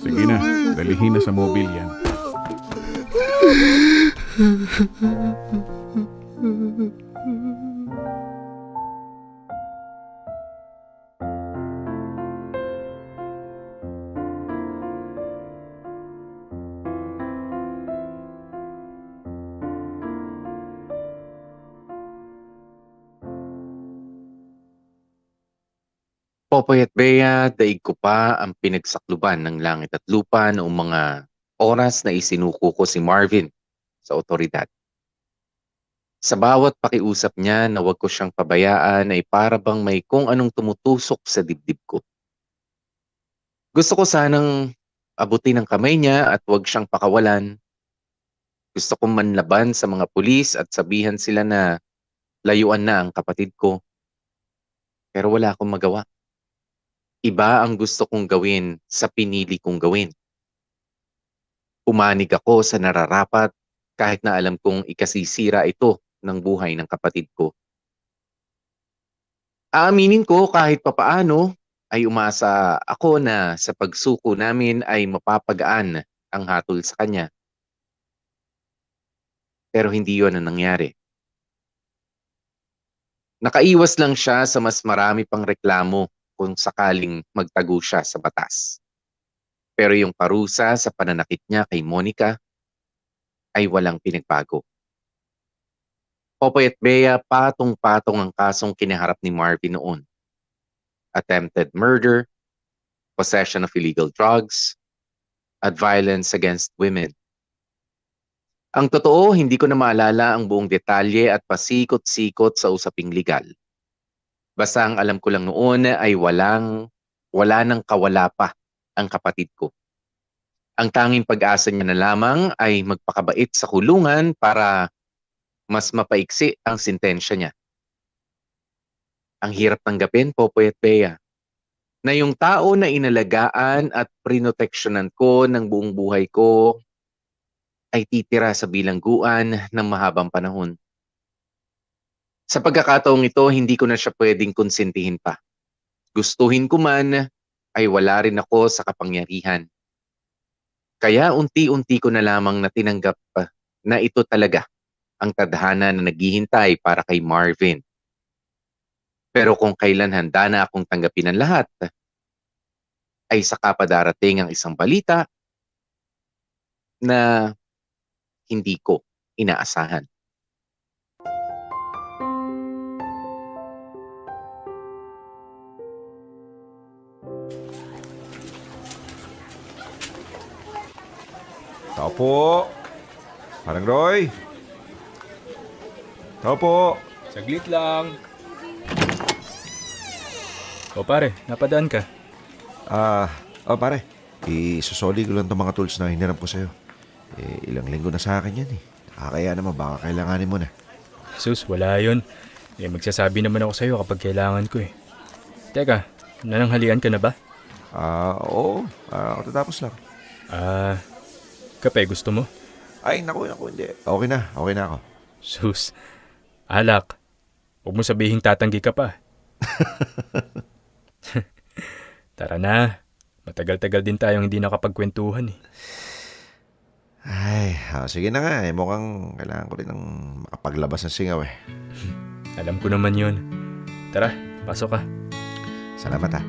Sige na, dalihin na sa mobil yan. Popoy at Bea, daig ko pa ang pinagsakluban ng langit at lupa noong mga oras na isinuko ko si Marvin sa otoridad. Sa bawat pakiusap niya na huwag ko siyang pabayaan ay para bang may kung anong tumutusok sa dibdib ko. Gusto ko sanang abutin ang kamay niya at huwag siyang pakawalan. Gusto kong manlaban sa mga pulis at sabihan sila na layuan na ang kapatid ko. Pero wala akong magawa. Iba ang gusto kong gawin sa pinili kong gawin. Umanig ako sa nararapat kahit na alam kong ikasisira ito ng buhay ng kapatid ko. Aaminin ko kahit papaano ay umasa ako na sa pagsuko namin ay mapapagaan ang hatol sa kanya. Pero hindi yon ang nangyari. Nakaiwas lang siya sa mas marami pang reklamo kung sakaling magtago siya sa batas. Pero yung parusa sa pananakit niya kay Monica ay walang pinagbago. Popoy at Bea, patong-patong ang kasong kinaharap ni Marvin noon. Attempted murder, possession of illegal drugs, at violence against women. Ang totoo, hindi ko na maalala ang buong detalye at pasikot-sikot sa usaping legal. Basta ang alam ko lang noon ay wala nang kawala pa ang kapatid ko. Ang tanging pag-asa niya na lamang ay magpakabait sa kulungan para mas mapaiksi ang sintensya niya. Ang hirap tanggapin, Popoy at Bea, na yung tao na inalagaan at prinoteksyonan ko ng buong buhay ko ay titira sa bilangguan ng mahabang panahon. Sa pagkakataong ito, hindi ko na siya pwedeng konsentihin pa. Gustuhin ko man, ay wala rin ako sa kapangyarihan. Kaya unti-unti ko na lamang na tinanggap na ito talaga ang tadhana na naghihintay para kay Marvin. Pero kung kailan handa na akong tanggapin ang lahat, ay saka pa darating ang isang balita na hindi ko inaasahan. Tao po. Parang Roy. Tao po. Saglit lang. O pare, napadaan ka. Pare. Isusoli ko lang itong mga tools na hiniram ko sa'yo. Ilang linggo na sa akin yan eh. Kaya naman baka kailanganin mo na. Sus, wala yun. Magsasabi naman ako sa'yo kapag kailangan ko eh. Teka, nananghalian ka na ba? Oo. Katatapos lang. Kape gusto mo? Ay, naku, hindi. Okay na ako. Sus, alak. Huwag mo sabihin tatanggi ka pa. Tara na. Matagal-tagal din tayong hindi nakapagkwentuhan eh. Ay, sige na nga eh. Mukhang kailangan ko rin ng makapaglabas ng singaw eh. Alam ko naman yun. Tara, pasok ka. Salamat ha.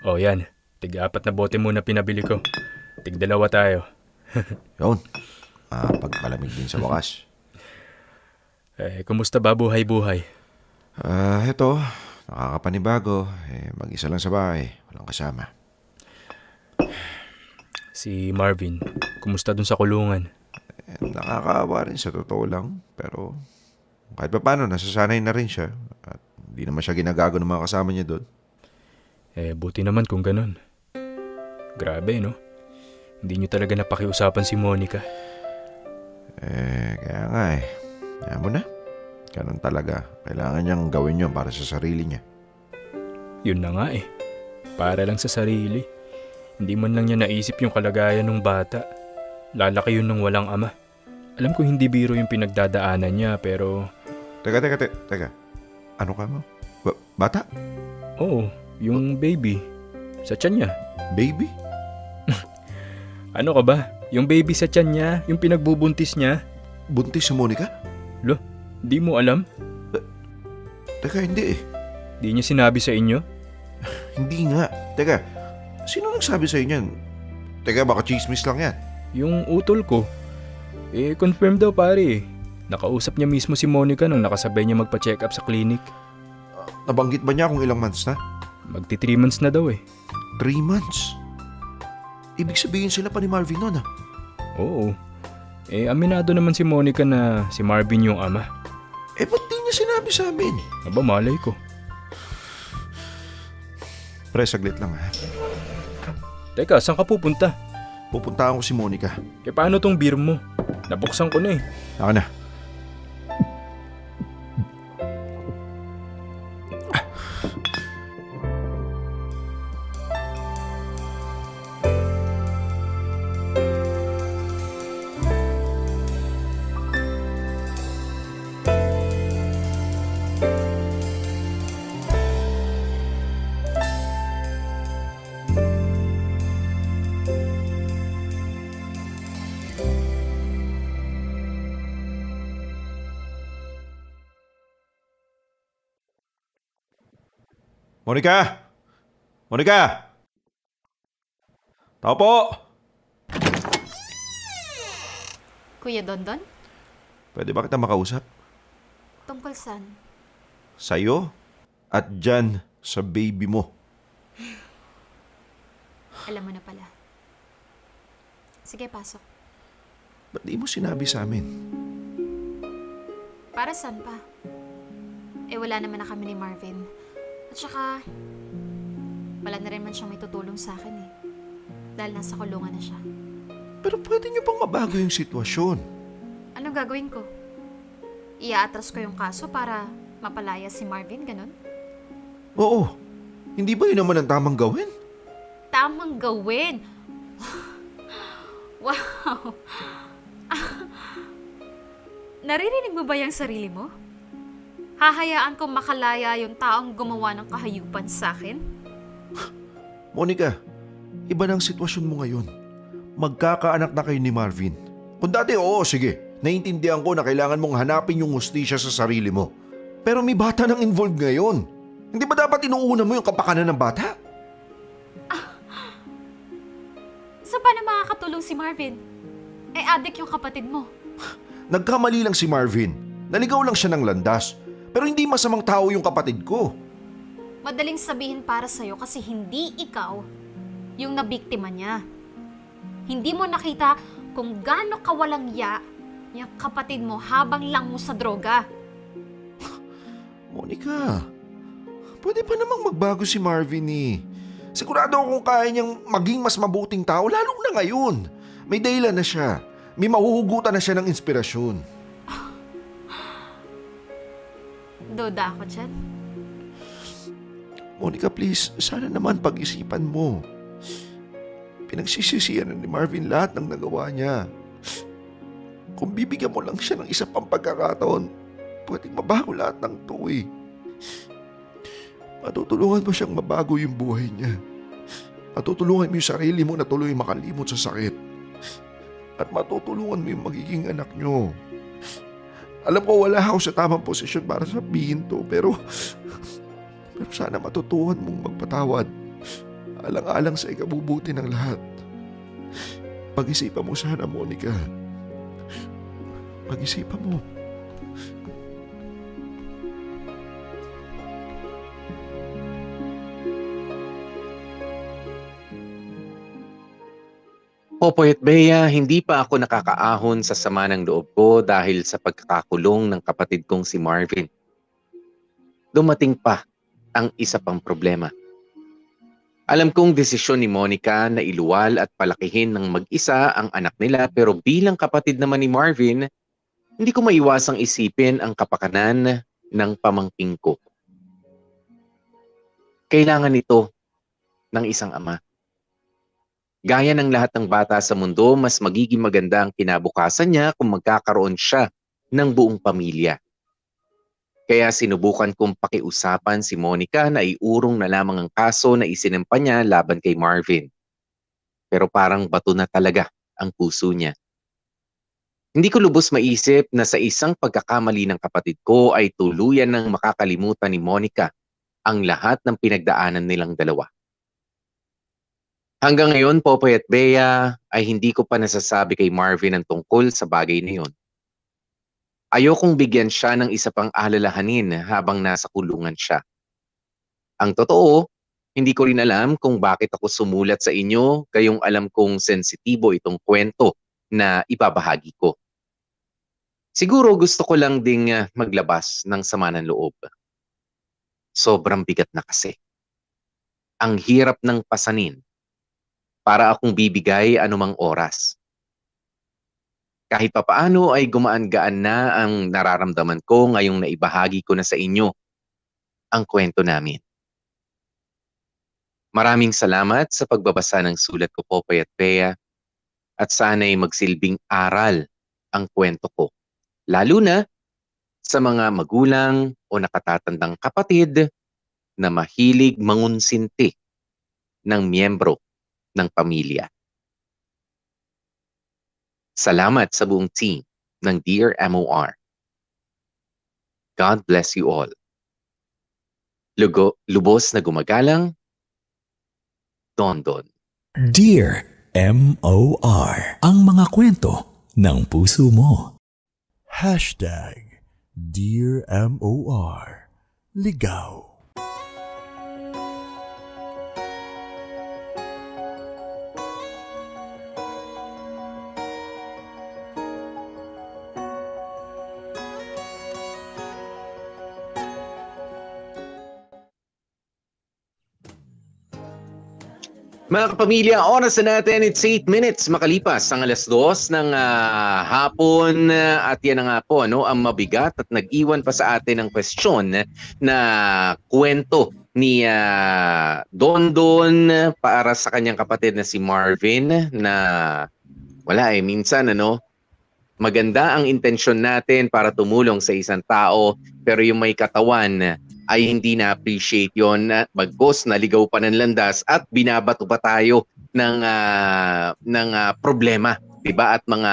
O yan, tig-4 na bote muna pinabili ko. Tig-2 tayo. Yun. Pagpalamig din sa wakas. Kumusta ba buhay-buhay? Eto, nakakapanibago. Mag-isa lang sa bahay. Walang kasama. Si Marvin, kumusta dun sa kulungan? Nakakaawa rin sa totoo lang. Pero kahit pa paano, nasasanay na rin siya. At hindi naman siya ginagago ng mga kasama niya doon. Buti naman kung ganun. Grabe, no? Hindi niyo talaga napakiusapan si Monica. Kaya nga Kaya mo na. Ganun talaga. Kailangan niyang gawin yun para sa sarili niya. Yun na nga Para lang sa sarili. Hindi man lang niya naisip yung kalagayan ng bata. Lalaki yun ng walang ama. Alam ko hindi biro yung pinagdadaanan niya pero... Teka. Ano ka mo? Bata? Oo, yung baby. Sa tiyan niya. Baby? Ano ka ba? Yung baby sa tiyan niya, yung pinagbubuntis niya. Buntis sa Monica? Di mo alam? Teka, hindi Di niya sinabi sa inyo? Hindi nga. Teka, sino nagsabi sa inyo yan? Teka, baka chismis lang yan. Yung utol ko. Confirm daw pare. Nakausap niya mismo si Monica nung nakasabay niya magpa-check up sa clinic. Nabanggit ba niya kung ilang months na? Magti 3 months na daw 3 months? Ibig sabihin sila pa ni Marvin nun Oo. Aminado naman si Monica na si Marvin yung ama. Ba't di niya sinabi sa amin? Aba, malay ko. Pre, saglit lang Teka, saan ka pupunta? Pupuntahan ko si Monica. Paano tong beer mo? Nabuksan ko na Ako na. Monica! Monica! Tao po! Kuya Dondon? Pwede ba kita makausap? Tungkol saan? Sa'yo at dyan sa baby mo. Alam mo na pala. Sige, pasok. Ba't di mo sinabi sa amin? Para saan pa? Wala naman na kami ni Marvin. At saka, wala na rin man siyang may tutulong sa akin Dahil nasa kulungan na siya. Pero pwede niyo pang mabago yung sitwasyon. Anong gagawin ko? Iaatras ko yung kaso para mapalaya si Marvin, ganun? Oo. Hindi ba yun naman ang tamang gawin? Tamang gawin! Wow! Naririnig mo ba yung sarili mo? Hahayaan kong makalaya yung taong gumawa ng kahayupan sa akin? Monica, iba ng sitwasyon mo ngayon. Magkakaanak na kayo ni Marvin. Kung dati, oo, sige. Naiintindihan ko na kailangan mong hanapin yung hustisya sa sarili mo. Pero may bata nang involved ngayon. Hindi ba dapat inuuna mo yung kapakanan ng bata? So paano makakatulong si Marvin? Adik yung kapatid mo. Nagkamali lang si Marvin. Naligaw lang siya ng landas. Pero hindi masamang tao yung kapatid ko. Madaling sabihin para sa'yo kasi hindi ikaw yung nabiktima niya. Hindi mo nakita kung gaano kawalang ya yung kapatid mo habang lang mo sa droga. Monica, pwede pa namang magbago si Marvin Sigurado akong kaya niyang maging mas mabuting tao lalo na ngayon. May dahilan na siya. May mahuhugutan na siya ng inspirasyon. Duda ako dyan. Monica, please, sana naman pag-isipan mo. Pinagsisisihan ni Marvin lahat ng nagawa niya. Kung bibigyan mo lang siya ng isa pang pagkakataon, pwedeng mabago lahat ng tuwi. Matutulungan mo siyang mabago yung buhay niya. Matutulungan mo yung sarili mo na tuloy makalimot sa sakit. At matutulungan mo yung magiging anak niyo. Alam ko wala ako sa tamang posisyon para sabihin to, pero sana matutuhan mong magpatawad alang-alang sa ikabubuti ng lahat. Pag-isipan mo sana, Monica. Pag-isipan mo. Popoy at Bea, hindi pa ako nakakaahon sa sama ng loob ko dahil sa pagkakakulong ng kapatid kong si Marvin. Dumating pa ang isa pang problema. Alam kong desisyon ni Monica na iluwal at palakihin ng mag-isa ang anak nila, pero bilang kapatid naman ni Marvin, hindi ko maiwasang isipin ang kapakanan ng pamangking ko. Kailangan ito ng isang ama. Gaya ng lahat ng bata sa mundo, mas magiging maganda ang kinabukasan niya kung magkakaroon siya ng buong pamilya. Kaya sinubukan kong pakiusapan si Monica na iurong na lamang ang kaso na isinampa niya laban kay Marvin. Pero parang bato na talaga ang puso niya. Hindi ko lubos maisip na sa isang pagkakamali ng kapatid ko ay tuluyan ng makakalimutan ni Monica ang lahat ng pinagdaanan nilang dalawa. Hanggang ngayon, Popoy at Bea, ay hindi ko pa nasasabi kay Marvin ang tungkol sa bagay na yun. Ayokong bigyan siya ng isa pang alalahanin habang nasa kulungan siya. Ang totoo, hindi ko rin alam kung bakit ako sumulat sa inyo, kayong alam kong sensitibo itong kwento na ibabahagi ko. Siguro gusto ko lang ding maglabas ng sama ng loob. Sobrang bigat na kasi. Ang hirap ng pasanin para akong bibigay anumang oras. Kahit papaano ay gumaan-gaan na ang nararamdaman ko ngayong naibahagi ko na sa inyo ang kwento namin. Maraming salamat sa pagbabasa ng sulat ko, Popoy at Bea, at sana'y magsilbing aral ang kwento ko, lalo na sa mga magulang o nakatatandang kapatid na mahilig mangunsinti ng miyembro ng pamilya. Salamat sa buong team ng Dear MOR. God bless you all. Lubos na gumagalang, Dondon. Dear MOR. Ang mga kwento ng puso mo. Dear MOR. Ligaw. Mga kapamilya, oras na natin, it's 8 minutes makalipas ang 2:00 ng hapon, at yan na nga po, ano, ang mabigat at nag-iwan pa sa atin ng question na kwento ni Dondon para sa kanyang kapatid na si Marvin, na wala minsan maganda ang intensyon natin para tumulong sa isang tao, pero yung may katawan ay hindi na-appreciate yon, bagkos naligaw pa ng landas at binabato pa tayo ng problema, diba? At mga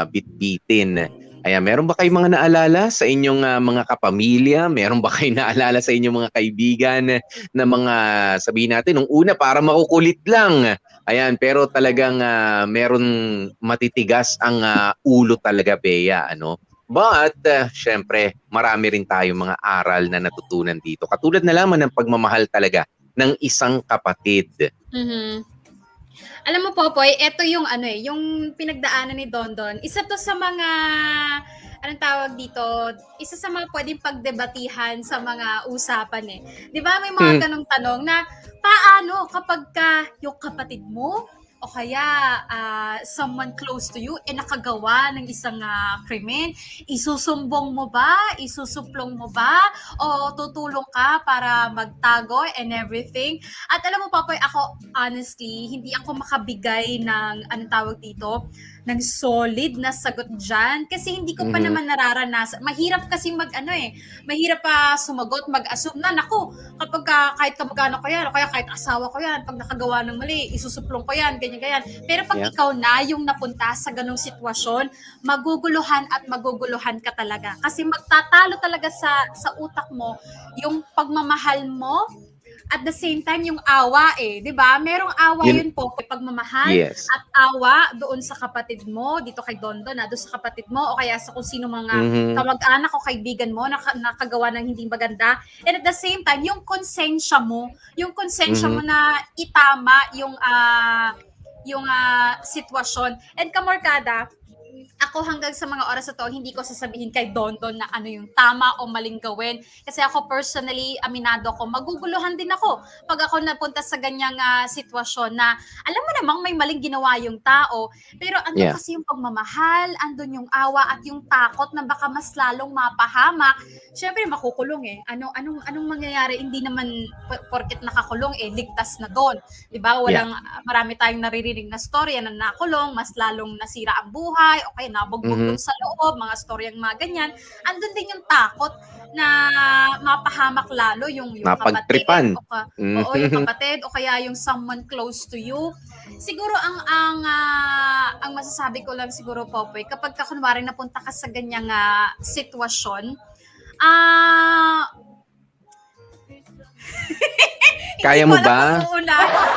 bitbitin. Ayan, meron ba kayong mga naalala sa inyong mga kapamilya? Meron ba kayong naalala sa inyong mga kaibigan na mga, sabihin natin, nung una para makukulit lang. Ayan, pero talagang meron matitigas ang ulo talaga, Bea, ano? But, syempre, marami rin tayong mga aral na natutunan dito. Katulad na lamang ng pagmamahal talaga ng isang kapatid. Mhm. Alam mo, Popoy, ito yung yung pinagdaanan ni Dondon. Isa to sa mga, anong tawag dito, isa sa mga pwedeng pagdebatihan sa mga usapan eh. Di ba may mga ganong tanong na, paano kapag yung kapatid mo o kaya someone close to you nakagawa ng isang krimen, isusumbong mo ba? Isusuplong mo ba? O tutulong ka para magtago and everything? At alam mo, Papoy, ako honestly, hindi ako makabigay ng anong tawag dito, ng solid na sagot dyan kasi hindi ko pa naman nararanasan. Mahirap kasi mahirap pa sumagot, mag-assume na, naku, kapag kahit kamag-anak ko yan, o kaya kahit asawa ko yan, pag nakagawa ng mali, isusuplong ko yan, ganyan. Pero pag ikaw na yung napunta sa ganong sitwasyon, maguguluhan ka talaga. Kasi magtatalo talaga sa utak mo yung pagmamahal mo at the same time yung awa eh, 'di ba? Merong awa Yun- yun po, pagmamahal Yes. at awa doon sa kapatid mo, dito kay Dondon, doon sa kapatid mo o kaya sa kung sino mga Mhm. kamag-anak o kaibigan mo na nakagawa ng hindi maganda. And at the same time, yung konsensya mo Mhm. na itama yung sitwasyon. And kamorkada, ako hanggang sa mga oras na to, hindi ko sasabihin kay Dondon na ano yung tama o maling gawin. Kasi ako personally, aminado ko, maguguluhan din ako pag ako napunta sa ganyang sitwasyon na alam mo namang may maling ginawa yung tao, pero andun Yeah. kasi yung pagmamahal, andun yung awa at yung takot na baka mas lalong mapahamak. Siyempre makukulong eh. Anong mangyayari? Hindi naman porket nakakulong eh, ligtas na doon. 'Di ba? Marami tayong naririnig na storya na nakulong, mas lalong nasira ang buhay, o kaya nabugbog Mhm. dun sa loob, mga storyang mga ganyan. Andun din yung takot na mapahamak lalo yung Mapagtripan. kapatid oo, yung kapatid o kaya yung someone close to you. Siguro ang masasabi ko lang siguro, Popoy, kapag kunwari napunta ka sa ganyang sitwasyon, Kaya mo ba?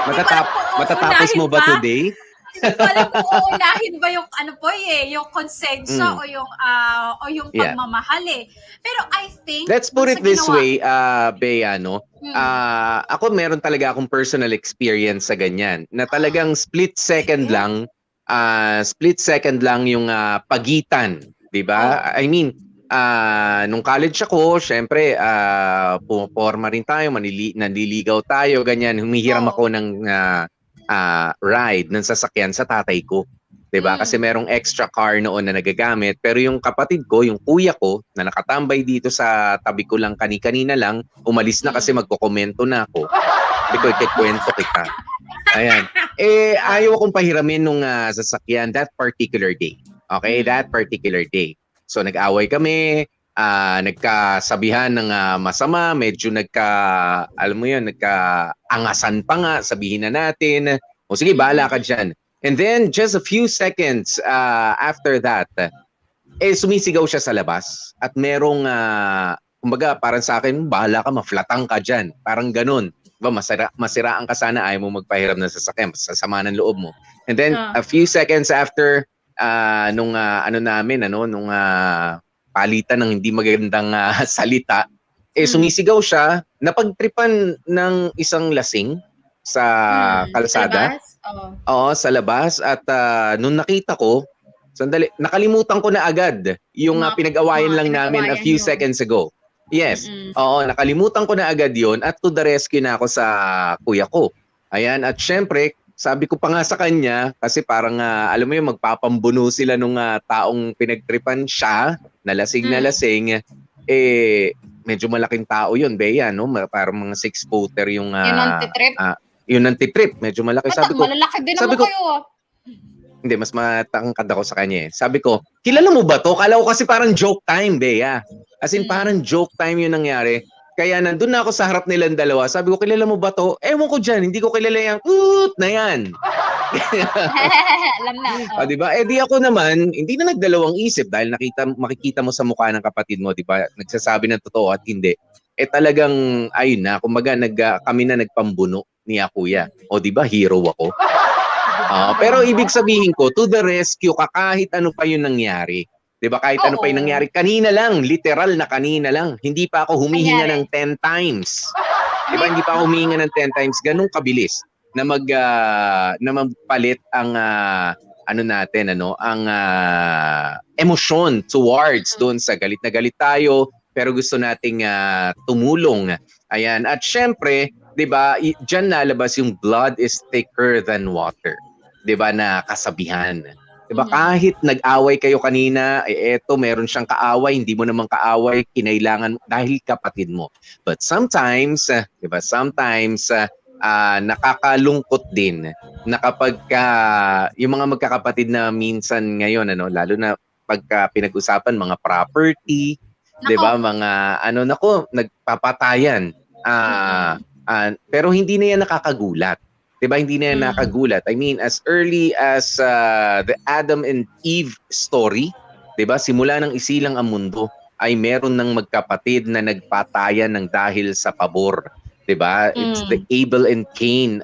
Matatapos Matatapos mo ba today? Hindi ko alam kung uunahin ba yung yung konsensya Mm. o yung Yeah. pagmamahal eh. Pero I think Let's put dun it sa this ginawa- way, Bea, no? Ako meron talaga akong personal experience sa ganyan na talagang split second lang yung pagitan, 'di ba? I mean, nung college ako, syempre pumaporma rin tayo, nanliligaw tayo, ganyan. Humihiram ako ng ride ng sasakyan sa tatay ko. 'Di ba? Kasi merong extra car noon na nagagamit, pero yung kapatid ko, yung kuya ko na nakatambay dito sa tabi ko lang kanina lang, umalis na kasi magkokomento na ako. Hindi ko ikikwento kita. Ayan. Ayaw akong pahiramin nung sasakyan that particular day. Okay? That particular day. So nag-away kami, nagkasabihan ng masama, medyo nagkaangasan pa nga, sabihin na natin, o sige, bahala ka dyan. And then, just a few seconds after that, sumisigaw siya sa labas at merong, kumbaga, parang sa akin, bahala ka, maflatang ka dyan. Parang ganun. Diba, masiraan ka sana, ayaw mo magpahiram ng sasakyan, sasama ng loob mo. And then, a few seconds after, nung palitan ng hindi magandang salita, sumisigaw siya, napagtripan ng isang lasing sa kalsada. Labas? Oo. Oo, sa labas. At nung nakita ko, sandali, nakalimutan ko na agad yung pinag-awayan lang namin a few seconds ago. Yes. Oo, nakalimutan ko na agad yon at to the rescue na ako sa kuya ko. Ayan, at syempre, sabi ko pa nga sa kanya, kasi parang, alam mo yung magpapambuno sila nung taong pinagtripan siya, na lasing, medyo malaking tao yun, Bea, no? Parang mga 6-footer yung... Yung nantitrip? Yung nantitrip, medyo malaki. Sabi ko, malalaki din sabi naman ko, kayo hindi, mas matangkad ako sa kanya eh. Sabi ko, kilala mo ba to? Kala ko kasi parang joke time, Bea. As in, parang joke time yung nangyari. Kaya nandun na ako sa harap nilang dalawa. Sabi ko, kilala mo ba to? Ewan ko dyan, hindi ko kilala yung na yan. Alam na. O, diba? Di ako naman, hindi na nagdalawang isip dahil makikita mo sa mukha ng kapatid mo, diba? Nagsasabi ng totoo at hindi. Talagang, ayun na, kumbaga, kami na nagpambuno niya kuya. O, diba? Hero ako. Pero ibig sabihin ko, to the rescue ka kahit ano pa yung nangyari. 'Di ba? Kahit ano pa yung nangyari. Kanina lang, literal na kanina lang. Hindi pa ako humihinga ng 10 times. 'Di ba? Hindi pa ako humihinga ng 10 times. Ganun kabilis na magpalit ang ang emosyon towards doon sa galit na galit tayo pero gusto nating tumulong. Ayan. At syempre, 'di ba, diyan nalabas yung blood is thicker than water. 'Di ba, na kasabihan. 'Di ba, kahit nag-away kayo kanina, eto meron siyang kaaway, hindi mo naman kaaway, kinailangan dahil kapatid mo. But sometimes, 'di ba, nakakalungkot din na kapag yung mga magkakapatid na minsan ngayon, lalo na pagka pinag-usapan mga property, 'di ba, mga nagpapatayan. Pero hindi na yan nakakagulat. 'Di ba? Hindi na yan nakagulat. I mean, as early as the Adam and Eve story, 'di ba? Simula ng isilang ang mundo ay meron ng magkapatid na nagpatayan ng dahil sa pabor. 'Di 'di ba? It's the Abel and Cain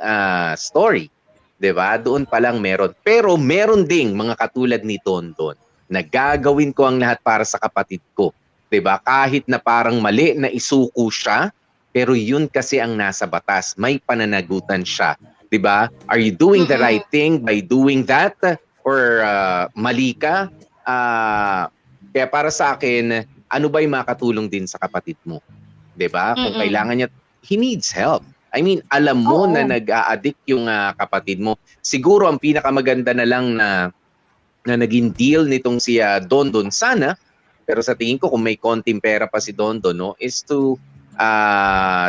story, 'di ba? Doon pa lang meron. Pero meron ding mga katulad ni Dondon na gagawin ko ang lahat para sa kapatid ko, 'di ba? Kahit na parang mali na isuko siya, pero yun kasi ang nasa batas, may pananagutan siya, 'di ba? Are you doing the right thing by doing that or mali ka? Kaya para sa akin, ano ba yung makatulong din sa kapatid mo? 'Di ba? Kung kailangan niya, he needs help. I mean, alam mo na nag-a-addict yung kapatid mo. Siguro ang pinakamaganda na lang na naging deal nitong si Dondon sana, pero sa tingin ko kung may konting pera pa si Dondon, no, is to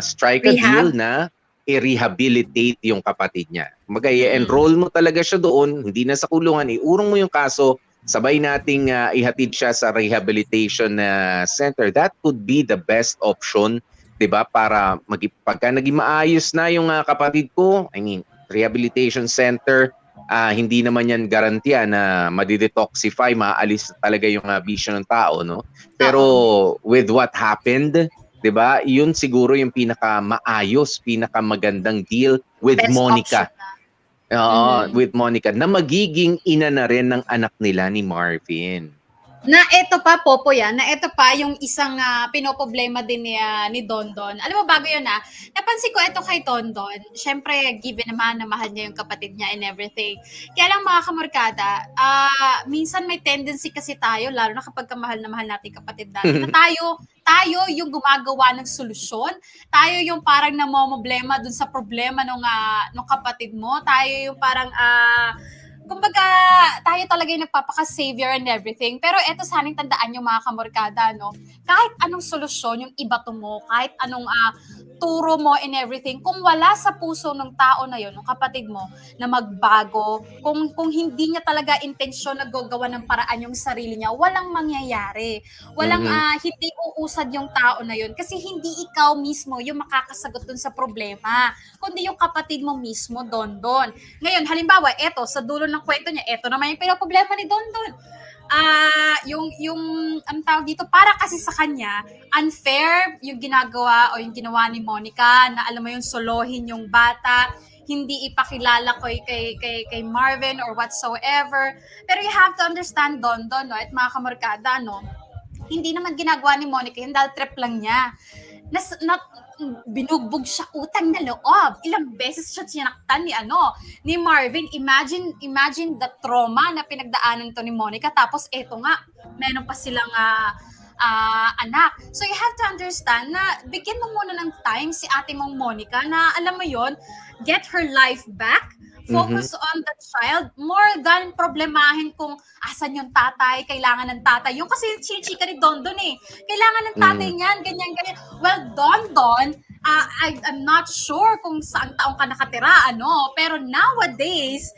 strike a deal na i-rehabilitate yung kapatid niya. Mag-enroll mo talaga siya doon, hindi na sa kulungan, iurong mo yung kaso, sabay nating ihatid siya sa rehabilitation center. That could be the best option, 'di ba? Para pagka naging maayos na yung kapatid ko, I mean, rehabilitation center, hindi naman yan garantiya na madidetoxify, maalis talaga yung bisyo ng tao, no? Pero with what happened, 'di ba? Yun siguro yung pinaka-maayos, pinaka-magandang deal with Best Monica. option. With Monica na magiging ina na rin ng anak nila ni Marvin. Na eto pa, Popo yan, na eto pa yung isang pinoproblema din ni Dondon. Alam mo, bago yun napansin ko eto kay Dondon, syempre, given naman na mahal niya yung kapatid niya and everything. Kaya lang mga kamorkada, minsan may tendency kasi tayo, lalo na kapag mahal na mahal natin kapatid natin, na tayo yung gumagawa ng solusyon, tayo yung parang namomoblema dun sa problema nung kapatid mo, tayo yung parang kumbaga, tayo talaga yung nagpapaka-savior and everything. Pero eto sanang tandaan yung mga kamorkada, no? Kahit anong solusyon yung ibato mo, kahit anong turo mo and everything, kung wala sa puso ng tao na yun, ng kapatid mo, na magbago, kung hindi niya talaga intensyon na gagawa ng paraan yung sarili niya, walang mangyayari. Walang hindi uusad yung tao na yun. Kasi hindi ikaw mismo yung makakasagot dun sa problema, kundi yung kapatid mo mismo, Dondon. Ngayon, halimbawa, eto, sa dulo ng kwento niya, eto naman yung pinaproblema ni Dondon. Yung ang tawag dito, para kasi sa kanya, unfair yung ginagawa o yung ginawa ni Monica, na alam mo yung solohin yung bata, hindi ipakilala ko kay Marvin or whatsoever. Pero you have to understand, Dondon, no, at mga kamorkada, no, hindi naman ginagawa ni Monica yun dahil trip lang niya. Binugbog siya utang na loob. Ilang beses siya sinaktan ni Marvin. Imagine the trauma na pinagdaanan to ni Monica. Tapos eto nga, meron pa silang anak. So you have to understand na bigyan mo muna ng time si ate mong Monica na alam mo yon, get her life back. Focus on the child more than problemahin kung asan yung tatay, kailangan ng tatay. Yung kasi chinichika ni Dondon kailangan ng tatay niyan, ganyan. Well, Dondon, I'm not sure kung saan taong ka nakatira, pero nowadays,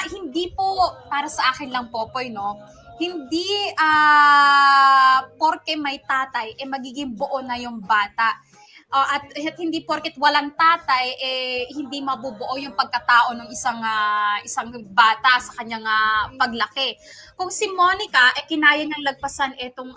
hindi po, para sa akin lang, Popoy, no? Hindi porke may tatay, magiging buo na yung bata. At hindi porket walang tatay, hindi mabubuo yung pagkatao ng isang bata sa kanyang paglaki. Kung si Monica, kinaya niyang lagpasan itong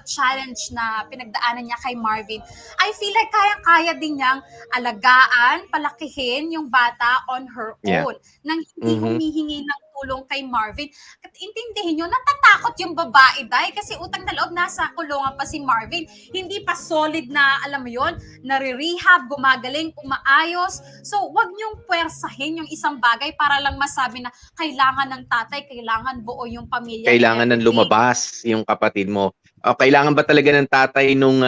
challenge na pinagdaanan niya kay Marvin, I feel like kaya din niyang alagaan, palakihin yung bata on her own. Nang hindi humihingi ng tulong kay Marvin. At intindihin nyo, natatakot yung babae, dahil kasi utang na loob, nasa kulungan pa si Marvin. Hindi pa solid na, alam mo yun, nare-rehab, gumagaling, umaayos. So, wag nyong puwersahin yung isang bagay para lang masabi na kailangan ng tatay, kailangan buo yung pamilya. Kailangan ng lumabas yung kapatid mo. Kailangan ba talaga ng tatay nung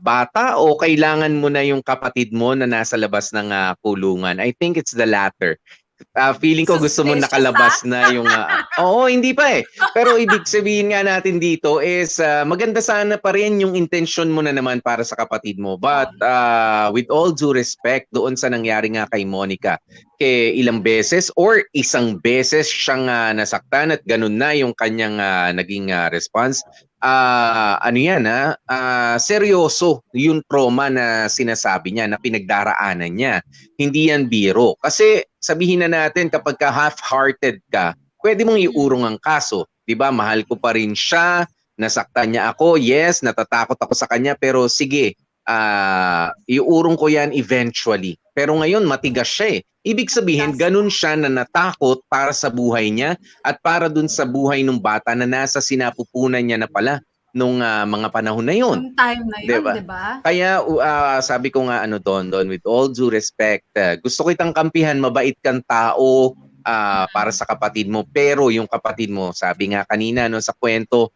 bata o kailangan mo na yung kapatid mo na nasa labas ng kulungan? I think it's the latter. Feeling ko gusto mo nakalabas na yung oo, hindi pa pero ibig sabihin nga natin dito is maganda sana pa rin yung intention mo na naman para sa kapatid mo, but with all due respect doon sa nangyari nga kay Monica, ilang beses or isang beses siyang nasaktan at ganun na yung kanyang naging response. Seryoso yung trauma na sinasabi niya, na pinagdaraanan niya. Hindi yan biro. Kasi sabihin na natin, kapag half-hearted ka, pwede mong iurong ang kaso. Diba? Mahal ko pa rin siya, nasaktan niya ako, yes, natatakot ako sa kanya, pero sige, iuurong ko yan eventually. Pero ngayon, matigas siya eh. Ibig sabihin, ganun siya na natakot para sa buhay niya at para dun sa buhay ng bata na nasa sinapupunan niya na pala nung mga panahon na yun. Yung time na yun, Diba? di ba? Kaya sabi ko nga Don, with all due respect, gusto kitang kampihan, mabait kang tao para sa kapatid mo. Pero yung kapatid mo, sabi nga kanina sa kwento,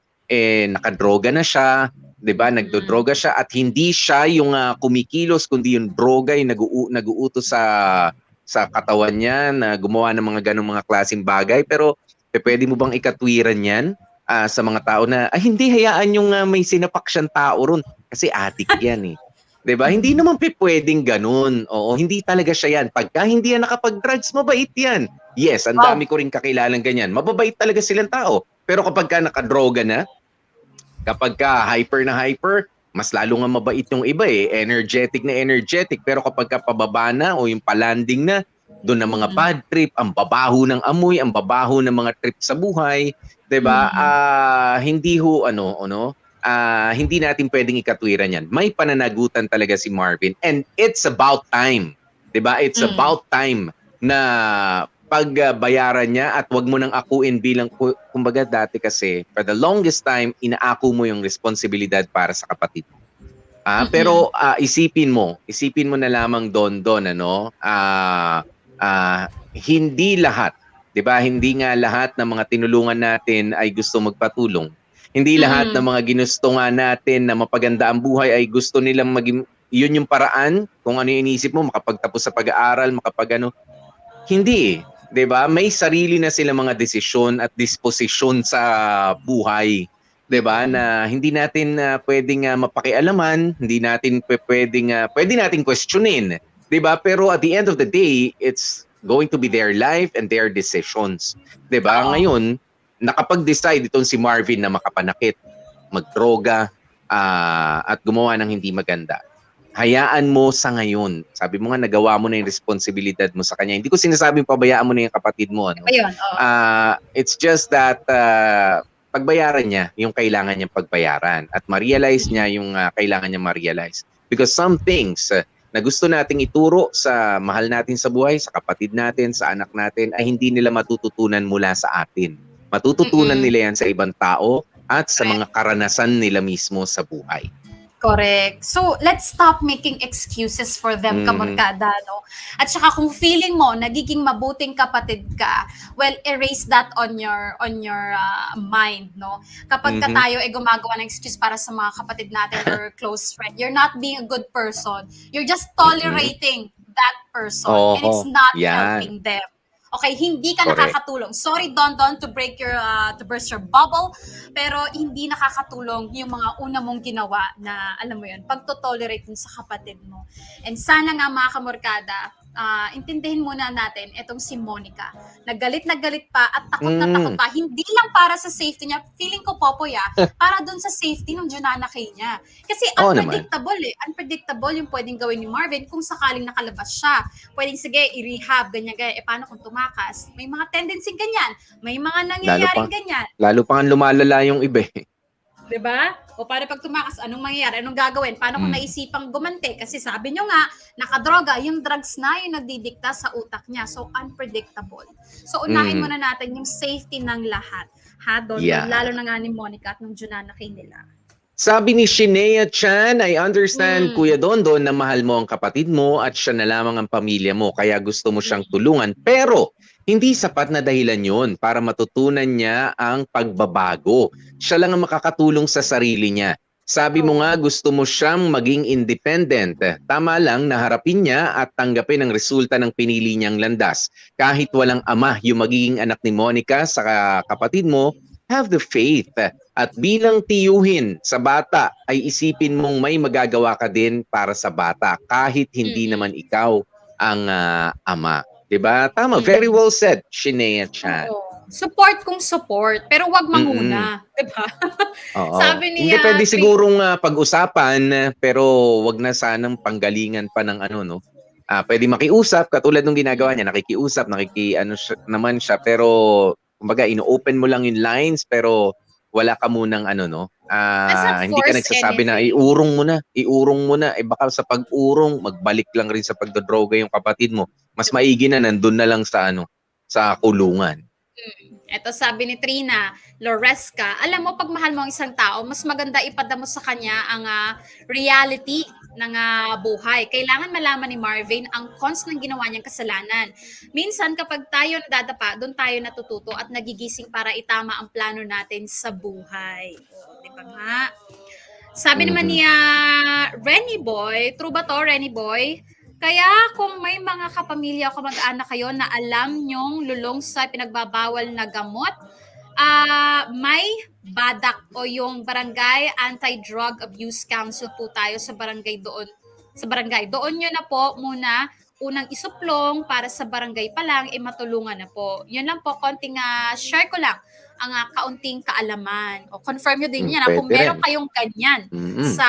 nakadroga na siya, 'di ba? Nagdodroga siya at hindi siya yung kumikilos kundi yung droga yung nag-uutos sa katawan niya na gumawa ng mga ganong mga klaseng bagay. Pero pwede mo bang ikatwiran 'yan sa mga tao na hindi hayaan yung may sinapak siyang tao ron kasi adik 'yan eh. 'Di ba? Hindi naman pwedeng ganun. Oo, hindi talaga siya 'yan. Pagka hindi yan nakapag-drugs, mabait 'yan. Yes, ang dami ko rin kakilalang ganyan. Mababait talaga silang tao. Pero kapag ka nakadroga na, kapag ka hyper na hyper, mas lalo nga mabait yung iba eh. Energetic na energetic. Pero kapag ka pababa na o yung palanding na, doon ang mga bad trip, ang babaho ng amoy, ang babaho ng mga trip sa buhay, 'di ba? Hindi hindi natin pwedeng ikatwiran 'yan. May pananagutan talaga si Marvin and it's about time. 'Di ba? It's about time na pagbayaran niya at wag mo nang akuin bilang kumbaga dati kasi for the longest time inaako mo yung responsibilidad para sa kapatid. Pero isipin mo na lamang Don hindi lahat, 'di ba? Hindi nga lahat ng mga tinulungan natin ay gusto magpatulong. Hindi lahat ng mga ginusto nga natin na mapaganda ang buhay ay gusto nilang maging yun yung paraan kung ano yung iniisip mo makapagtapos sa pag-aaral, Hindi eh. 'Di ba? May sarili na sila mga desisyon at disposisyon sa buhay. 'Di ba? Na hindi natin pwedeng mapakialaman, hindi natin pwede nating questionin, 'di ba? Pero at the end of the day, it's going to be their life and their decisions. 'Di ba? Ngayon, nakapag-decide itong si Marvin na makapanakit, magdroga, at gumawa ng hindi maganda. Hayaan mo sa ngayon. Sabi mo nga, nagawa mo na yung responsibilidad mo sa kanya. Hindi ko sinasabing pabayaan mo na yung kapatid mo. Ayun, It's just that pagbayaran niya yung kailangan niyang pagbayaran at ma-realize niya yung kailangan niyang ma-realize. Because some things na gusto nating ituro sa mahal natin sa buhay, sa kapatid natin, sa anak natin, ay hindi nila matututunan mula sa atin. Matututunan nila yan sa ibang tao at sa mga karanasan nila mismo sa buhay. Correct. So, let's stop making excuses for them, kamorkada, no? At saka kung feeling mo nagiging mabuting kapatid ka, well, erase that on your mind, no? Kapag ka tayo ay gumagawa ng excuse para sa mga kapatid natin or close friend, you're not being a good person. You're just tolerating that person and it's not helping them. Okay, hindi ka nakakatulong. Sorry, Don, to break to burst your bubble, pero hindi nakakatulong yung mga una mong ginawa na, alam mo yun, pagtotolerate dun sa kapatid mo. And sana nga mga kamorkada, intindihin muna natin itong si Monica. Naggalit pa at takot na takot pa. Hindi lang para sa safety niya. Feeling ko, Popoy, para dun sa safety ng Junanakay niya. Kasi unpredictable Unpredictable yung pwedeng gawin ni Marvin kung sakaling nakalabas siya. Pwedeng, sige, i-rehab, ganyan. Paano kung tumakas? May mga tendency ganyan. May mga nangyayaring ganyan. Lalo pa nga lumalala yung iba eh. Diba? O paano pag tumakas, anong mangyayari? Anong gagawin? Paano kung naisipang gumante? Kasi sabi nyo nga, nakadroga, yung drugs na yung nagdidikta sa utak niya. So, unpredictable. So, unahin muna natin yung safety ng lahat. Don? Lalo na nga ni Monica at ng Junanakay nila. Sabi ni Shinea Chan, I understand, Kuya Dondon, na mahal mo ang kapatid mo at siya na lamang ang pamilya mo, kaya gusto mo siyang tulungan. Pero, hindi sapat na dahilan yun para matutunan niya ang pagbabago. Siya lang ang makakatulong sa sarili niya. Sabi mo nga gusto mo siyang maging independent. Tama lang na harapin niya at tanggapin ang resulta ng pinili niyang landas. Kahit walang ama yung magiging anak ni Monica sa kapatid mo, have the faith. At bilang tiyuhin sa bata ay isipin mong may magagawa ka din para sa bata kahit hindi naman ikaw ang ama. Diba? Tama. Very well said, Shinea Chan. Support kung support, pero wag manguna. Diba? Sabi niya... Hindi pwede sigurong pag-usapan, pero wag na sanang panggalingan pa ng pwede makiusap, katulad ng ginagawa niya, naman siya, pero kumbaga, ino-open mo lang yung lines, pero wala ka munang ano, no? Let's not Hindi ka force nagsasabi na anything. iurong mo na. Eh baka sa pag-urong, magbalik lang rin sa pagdodroga yung kapatid mo. Mas maigi na nandun na lang sa ano, sa kulungan. Ito sabi ni Trina, Loresca, alam mo, pag mahal mo ang isang tao, mas maganda ipadamo sa kanya ang reality ng buhay. Kailangan malaman ni Marvin ang cons ng ginawa niyang kasalanan. Minsan, kapag tayo nadadapa, doon tayo natututo at nagigising para itama ang plano natin sa buhay. O, di ba nga? Sabi naman niya, Renny Boy, true ba to, Renny Boy? Kaya kung may mga kapamilya o kamag-anak kayo na alam nyong lulong sa pinagbabawal na gamot, may BADAC o yung Barangay Anti-Drug Abuse Council po tayo sa barangay doon. Sa barangay. Doon nyo na po muna unang isuplong para sa barangay pa lang, matulungan na po. Yun lang po, konting share ko lang ang kaunting kaalaman. O confirm nyo din yan. Kung Pwede meron rin. kayong ganyan sa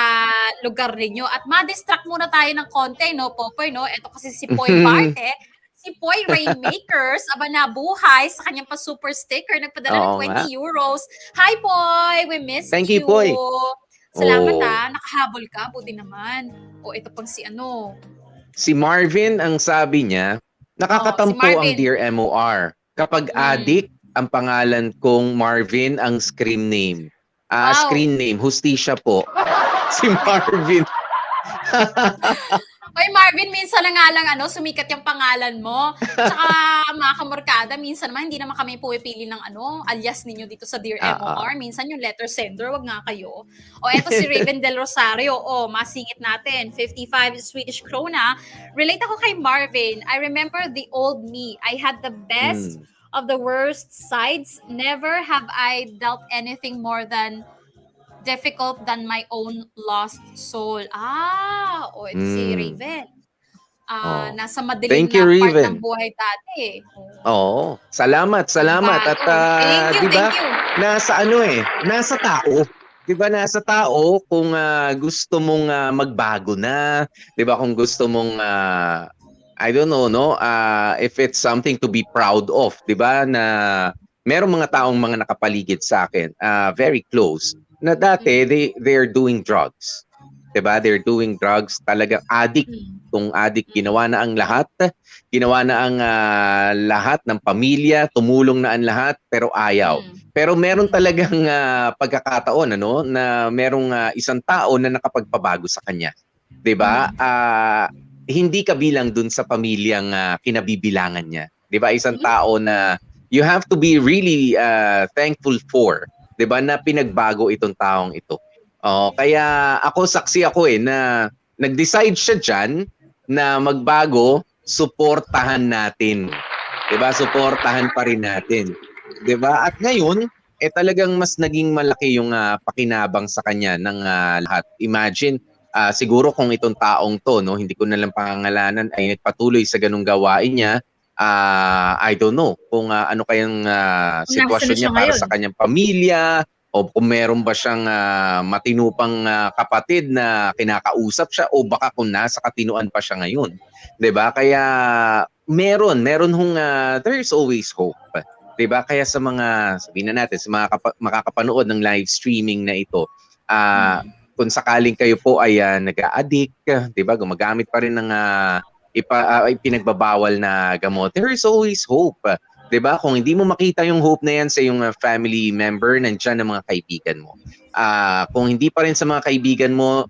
lugar ninyo. At ma-distract muna tayo ng konti, no, Popoy, no? Ito kasi si Poy Barte, si Poy Rainmakers, aba nabuhay sa kanyang pa-super sticker, nagpadala ng Oo nga. 20 euros. Hi, Poy! We miss Thank you, Poy. Salamat Oh. nakahabol ka, buti naman. O ito pang si ano. Si Marvin, ang sabi niya, nakakatampo si ang Marvin. Dear MOR. Kapag addict, ang pangalan kong Marvin ang screen name. Wow. Screen name, Hustisya po. Si Marvin. Oy, Marvin, minsan na nga lang sumikat yung pangalan mo. Tsaka mga kamorkada, minsan naman hindi naman kami pumipili ng alias ninyo dito sa Dear MOR. Minsan yung letter sender, wag nga kayo. O eto si Raven Del Rosario, masingit natin, 55 Swedish krona. Relate ako kay Marvin. I remember the old me. I had the best of the worst sides. Never have I dealt anything more than difficult than my own lost soul. Ito si Raven. Nasa madilim Thank you, na part Raven. ng buhay dati. Oo. Salamat. At Thank you, di ba? thank you. Nasa tao. 'Di ba nasa tao kung gusto mong magbago na, 'di ba kung gusto mong I don't know no, if it's something to be proud of, 'di ba na merong mga taong mga nakapaligid sa akin, very close na dati they're doing drugs. 'Di ba? They're doing drugs, talagang addict. Kung addict, ginawa na ang lahat. Ginawa na ang lahat ng pamilya, tumulong na ang lahat, pero ayaw. Pero meron talagang pagkakataon na merong isang tao na nakapagpabago sa kanya. 'Di ba? Hindi kabilang dun sa pamilyang kinabibilangan niya. 'Di ba? Isang tao na you have to be really thankful for, 'di ba, na pinagbago itong taong ito. Kaya saksi ako na nag-decide siya diyan na magbago, suportahan natin. 'Di ba? Suportahan pa rin natin. 'Di ba? At ngayon, talagang mas naging malaki yung pakinabang sa kanya ng lahat. Imagine, siguro kung itong taong to, no, hindi ko na lang pangangalanan, ay nagpatuloy sa ganung gawain niya, I don't know kung ano kayang sitwasyon niya para sa kanyang pamilya, o kung meron ba siyang matinupang kapatid na kinakausap siya, o baka kung nasa katinuan pa siya ngayon. 'Di ba? Kaya meron there's always hope. 'Di ba? Kaya sa mga, sabihin na natin, sa mga makakapanood ng live streaming na ito, kung sakaling kayo po ay nag-a-addict, 'di ba? Gumagamit pa rin ng pinagbabawal na gamot, there is always hope. 'Di ba? Kung hindi mo makita yung hope na yan sa iyong family member, nandiyan ang mga kaibigan mo. Kung hindi pa rin sa mga kaibigan mo,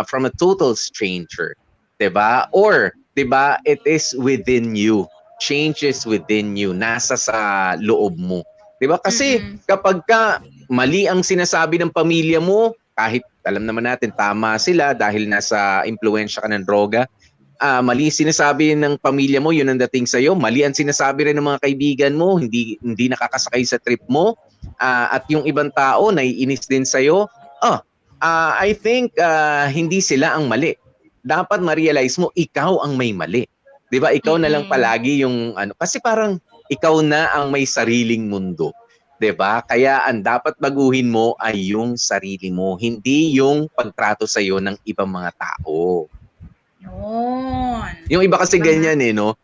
from a total stranger, 'di ba? Or 'di ba, it is within you. Change is within you. Nasa sa loob mo. 'Di ba? Kasi kapag mali ang sinasabi ng pamilya mo, kahit alam naman natin tama sila dahil nasa impluwensya ka ng droga, mali sinasabi ng pamilya mo, yun ang dating sa'yo. Mali ang sinasabi rin ng mga kaibigan mo, hindi nakakasakay sa trip mo. At yung ibang tao, naiinis din sa'yo. I think hindi sila ang mali. Dapat ma-realize mo, ikaw ang may mali. 'Di ba? Ikaw na lang palagi yung kasi parang ikaw na ang may sariling mundo. 'Di ba? Kaya ang dapat baguhin mo ay yung sarili mo, hindi yung pagtrato sa'yo ng ibang mga tao. Yung iba kasi ganyan no?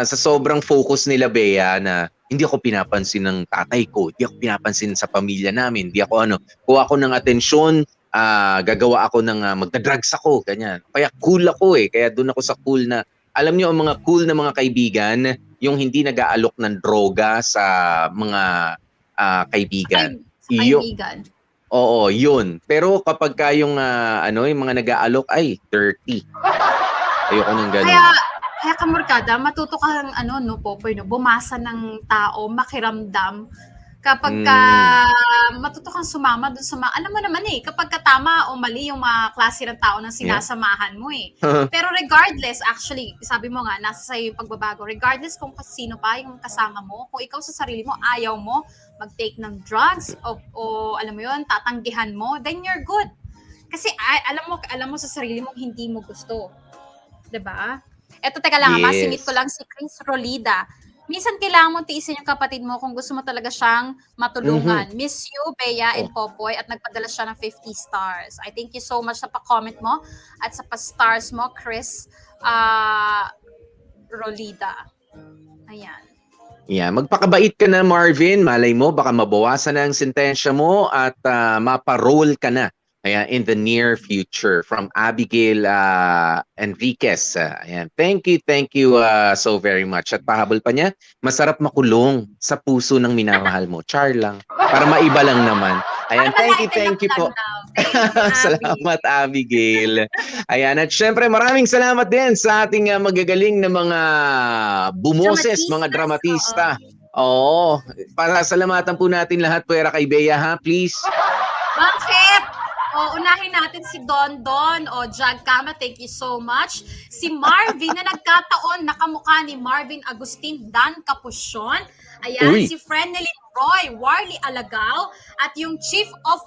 sa sobrang focus nila, Bea, na hindi ako pinapansin ng tatay ko, hindi ako pinapansin sa pamilya namin, hindi ako kuha ako ng atensyon, gagawa ako ng magdadrugs ako, ganyan. Kaya cool ako kaya doon ako sa cool na, alam niyo, ang mga cool na mga kaibigan, yung hindi nag-aalok ng droga sa mga kaibigan. Kaibigan. Oo, yun. Pero kapag yung yung mga nag-aalok ay dirty. Ayoko nang ganun. Kaya kamorkada, matuto kang Popoy, bumasa ng tao, makiramdam. Kapag matuto kang sumama dun sa alam mo naman kapag tama o mali yung mga klase ng tao na sinasamahan mo Pero regardless, actually, sabi mo nga, nasa sa'yo yung pagbabago. Regardless kung sino pa yung kasama mo, kung ikaw sa sarili mo, ayaw mo mag-take ng drugs o alam mo yun, tatanggihan mo, then you're good. Kasi alam mo sa sarili mo hindi mo gusto. 'Di ba? Eto, teka lang, masimit ko lang si Chris Rolida. Minsan kailangan mo tiisin yung kapatid mo kung gusto mo talaga siyang matulungan. Miss you, Bea and Popoy, at nagpadala siya ng 50 stars. I thank you so much sa pa-comment mo at sa pa-stars mo, Chris Rolida. Ayan. Yeah, magpakabait ka na, Marvin. Malay mo, baka mabawasan na ang sentensya mo at maparole ka na. Ayan, in the near future. From Abigail Enriquez. Ayan. Thank you so very much. At pahabol pa niya, masarap makulong sa puso ng minamahal mo. Char lang. Para maiba lang naman. Ayan, thank you po. Salamat, Abigail. Ayan, at syempre maraming salamat din sa ating magagaling na mga bumoses, mga dramatista. Oo. Pasalamatan po natin lahat, pwera kay Bea, ha? Please. Bakit? Unahin natin si Don Don o Jag Kama, thank you so much. Si Marvin na nagkataon, nakamukha ni Marvin Agustin Dan Capusyon. Ayan, si Frenelyn Roy, Warley Alagaw, at yung Chief of,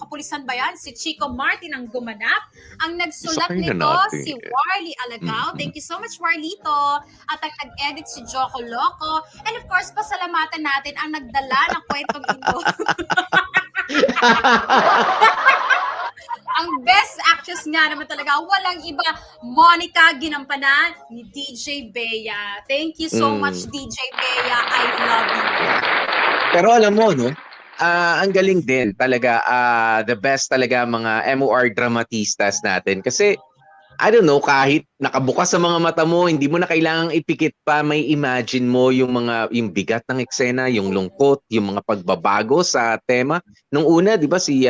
Kapulisan ba yan? Si Chico Martin ang gumanap. Ang nagsulat nito, si Warley Alagaw. Thank you so much, Warlito. At ang nag-edit si Joko Loco. And of course, pasalamatan natin ang nagdala ng kwentong ito. Ang best actress nga naman talaga, walang iba, Monica Ginampanan ni DJ Bea. Thank you so much, DJ Bea. I love you. Pero alam mo, no? Ang galing din talaga, the best talaga mga MOR dramatistas natin. Kasi, I don't know, kahit nakabukas sa mga mata mo, hindi mo na kailangang ipikit pa, may imagine mo yung bigat ng eksena, yung lungkot, yung mga pagbabago sa tema. Nung una, di ba, si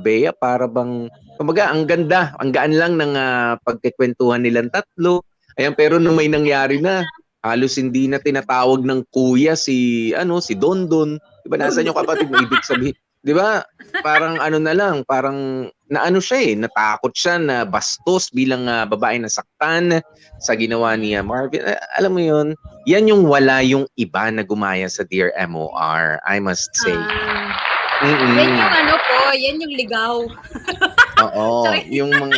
Bea, para bang, kumbaga, ang ganda, ang gaan lang ng pagkikwentuhan nilang tatlo. Ayan, pero nung may nangyari na, halos hindi na tinatawag ng kuya si Dondon. Di ba, nasaan yung kapatid mo, ibig sabihin? Di ba? Parang na lang, parang siya natakot siya na bastos bilang babae na saktan sa ginawa ni Marvin. Alam mo yun, yan yung wala yung iba na gumaya sa Dear MOR, I must say. Yan yung yan yung ligaw. Oo, yung mga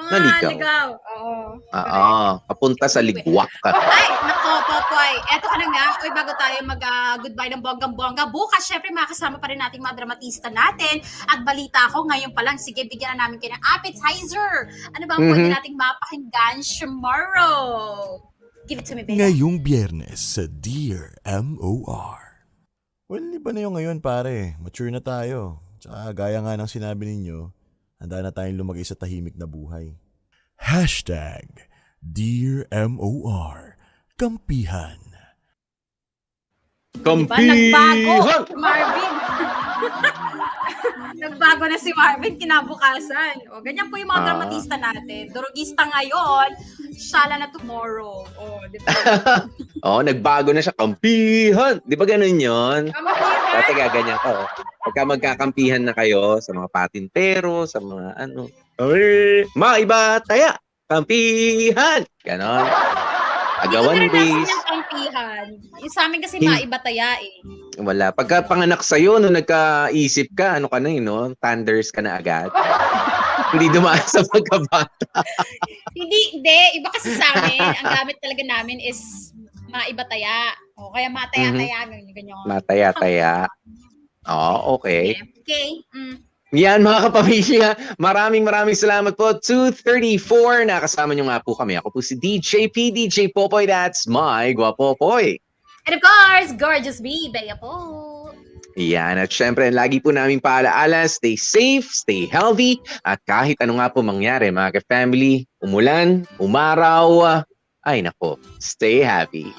Ligaw. Oo. Papunta sa ligwak ka. Ay, nako, Popoy. Eto ka na nga. Uy, bago tayo mag-goodbye ng bonggang-bongga. Bukas, syempre, makakasama pa rin natin mga dramatista natin. At balita ko, ngayon pa lang, sige, bigyan na namin kayo ng appetizer. Ano ba ang pwede nating mapakinggan tomorrow? Give it to me, baby. Ngayong Biyernes sa Dear MOR. Well, iba na yung ngayon, pare. Mature na tayo. Tsaka, gaya nga ng sinabi ninyo, handa na tayong lumagay sa tahimik na buhay. #Dear MOR Kampihan. Nagbago, Marvin. Nagbago na si Marvin kinabukasan. O, ganyan po yung mga dramatista natin. Durugista ngayon, shala na tomorrow. O, di ba? Nagbago na siya. Kampihan! Di ba ganun yun? Dati gaganyan ka. Pagka magkakampihan na kayo sa mga patintero, sa mga maiba taya! Kampihan! Ganon. Agawan base. Yung kampihan. Yung sa amin kasi maiba taya Wala. Pagka panganak sa'yo, nung nagkaisip ka, thunders ka na agad. Hindi dumaan sa pagkabata. Hindi. Iba kasi sa amin, ang gamit talaga namin is maiba taya. O, kaya mataya-taya. Ganyan. Mataya-taya. Okay. Okay. Yan mga kapamilya, maraming salamat po. 2:34, nakasama nyo nga po kami. Ako po si DJ P, DJ Popoy, that's my Guapopoy. And of course, gorgeous me, Bea po. Yan, at syempre, lagi po namin paalaala, stay safe, stay healthy, at kahit ano nga po mangyari mga ka-family, umulan, umaraw, ay nako, stay happy.